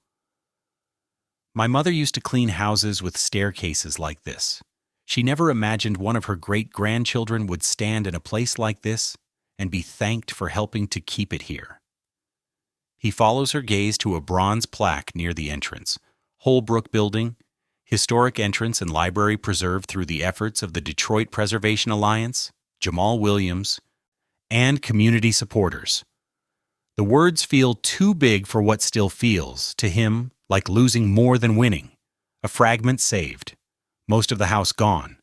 My mother used to clean houses with staircases like this. She never imagined one of her great-grandchildren would stand in a place like this and be thanked for helping to keep it here. He follows her gaze to a bronze plaque near the entrance. Holbrook Building, historic entrance and library preserved through the efforts of the Detroit Preservation Alliance, Jamal Williams, and community supporters. The words feel too big for what still feels, to him, like losing more than winning. A fragment saved, most of the house gone.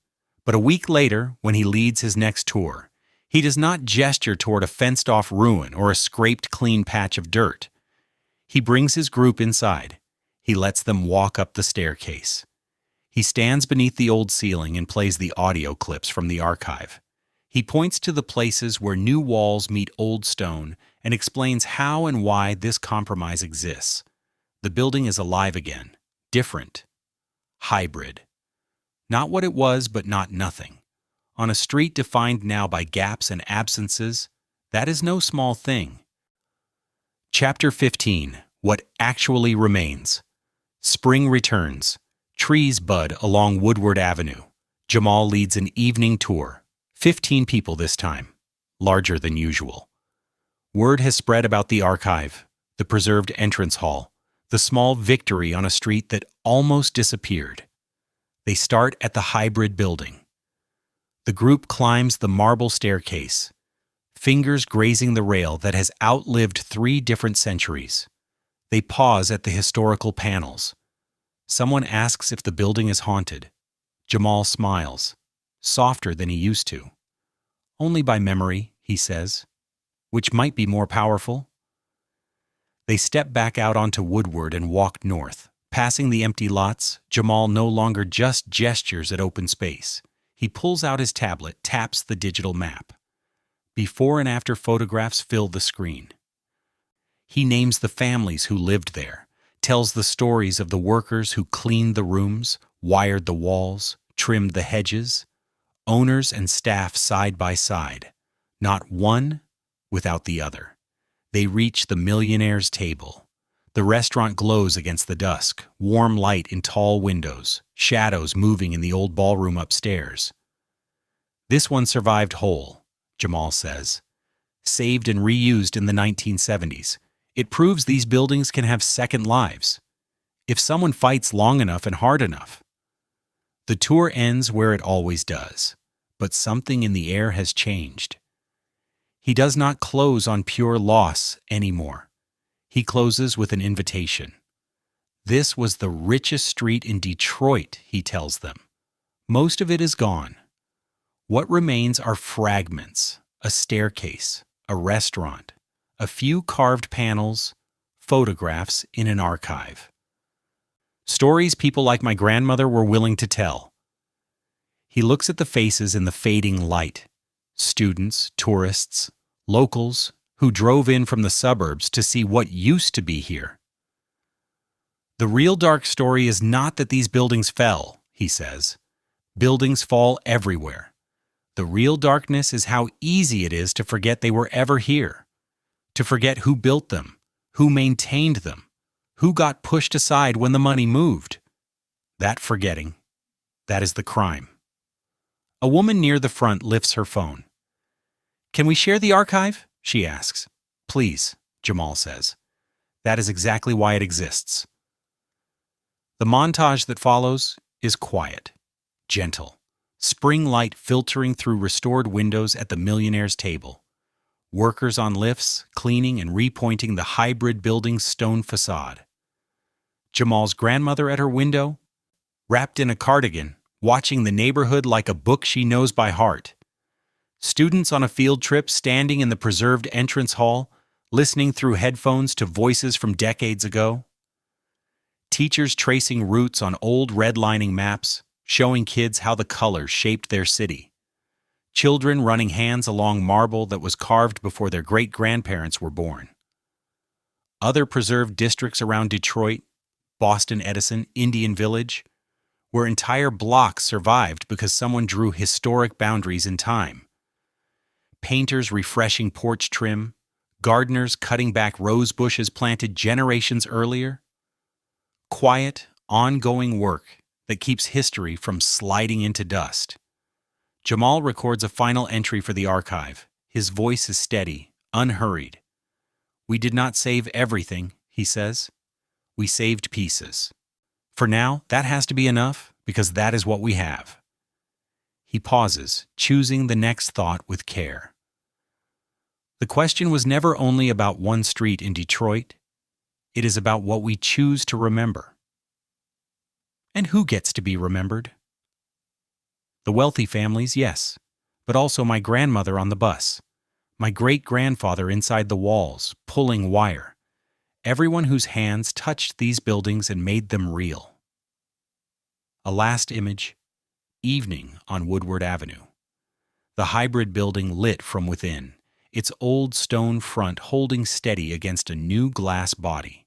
But a week later, when he leads his next tour, he does not gesture toward a fenced-off ruin or a scraped clean patch of dirt. He brings his group inside. He lets them walk up the staircase. He stands beneath the old ceiling and plays the audio clips from the archive. He points to the places where new walls meet old stone and explains how and why this compromise exists. The building is alive again, different, hybrid. Not what it was, but not nothing. On a street defined now by gaps and absences, that is no small thing. Chapter 15. What Actually Remains. Spring returns. Trees bud along Woodward Avenue. Jamal leads an evening tour. 15 people this time, larger than usual. Word has spread about the archive, the preserved entrance hall, the small victory on a street that almost disappeared. They start at the hybrid building. The group climbs the marble staircase, fingers grazing the rail that has outlived 3 different centuries. They pause at the historical panels. Someone asks if the building is haunted. Jamal smiles, softer than he used to. Only by memory, he says, which might be more powerful. They step back out onto Woodward and walk north. Passing the empty lots, Jamal no longer just gestures at open space. He pulls out his tablet, taps the digital map. Before and after photographs fill the screen. He names the families who lived there, tells the stories of the workers who cleaned the rooms, wired the walls, trimmed the hedges, owners and staff side by side, not one without the other. They reach the Millionaire's table. The restaurant glows against the dusk, warm light in tall windows, shadows moving in the old ballroom upstairs. This one survived whole, Jamal says. Saved and reused in the 1970s. It proves these buildings can have second lives, if someone fights long enough and hard enough. The tour ends where it always does, but something in the air has changed. He does not close on pure loss anymore. He closes with an invitation. This was the richest street in Detroit, he tells them. Most of it is gone. What remains are fragments, a staircase, a restaurant, a few carved panels, photographs in an archive. Stories people like my grandmother were willing to tell. He looks at the faces in the fading light. Students, tourists, locals who drove in from the suburbs to see what used to be here. The real dark story is not that these buildings fell, he says. Buildings fall everywhere. The real darkness is how easy it is to forget they were ever here, to forget who built them, who maintained them, who got pushed aside when the money moved. That forgetting, that is the crime. A woman near the front lifts her phone. "Can we share the archive?" she asks. "Please," Jamal says. That is exactly why it exists. The montage that follows is quiet, gentle, spring light filtering through restored windows at the Millionaire's table. Workers on lifts, cleaning and repointing the hybrid building's stone facade. Jamal's grandmother at her window, wrapped in a cardigan, watching the neighborhood like a book she knows by heart. Students on a field trip standing in the preserved entrance hall, listening through headphones to voices from decades ago. Teachers tracing routes on old redlining maps, showing kids how the colors shaped their city. Children running hands along marble that was carved before their great-grandparents were born. Other preserved districts around Detroit, Boston Edison, Indian Village, where entire blocks survived because someone drew historic boundaries in time. Painters refreshing porch trim, gardeners cutting back rose bushes planted generations earlier. Quiet, ongoing work that keeps history from sliding into dust. Jamal records a final entry for the archive. His voice is steady, unhurried. "We did not save everything," he says. "We saved pieces. For now, that has to be enough, because that is what we have." He pauses, choosing the next thought with care. The question was never only about one street in Detroit. It is about what we choose to remember. And who gets to be remembered? The wealthy families, yes, but also my grandmother on the bus, my great-grandfather inside the walls, pulling wire, everyone whose hands touched these buildings and made them real. A last image, evening on Woodward Avenue. The hybrid building lit from within, its old stone front holding steady against a new glass body.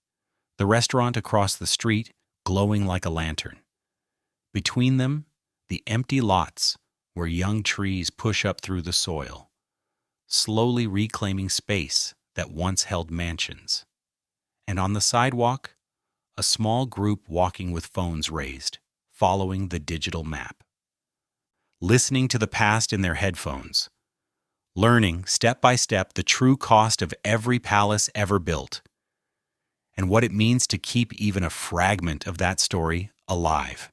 The restaurant across the street glowing like a lantern. Between them, the empty lots where young trees push up through the soil, slowly reclaiming space that once held mansions. And on the sidewalk, a small group walking with phones raised, following the digital map. Listening to the past in their headphones, learning step by step the true cost of every palace ever built, and what it means to keep even a fragment of that story alive.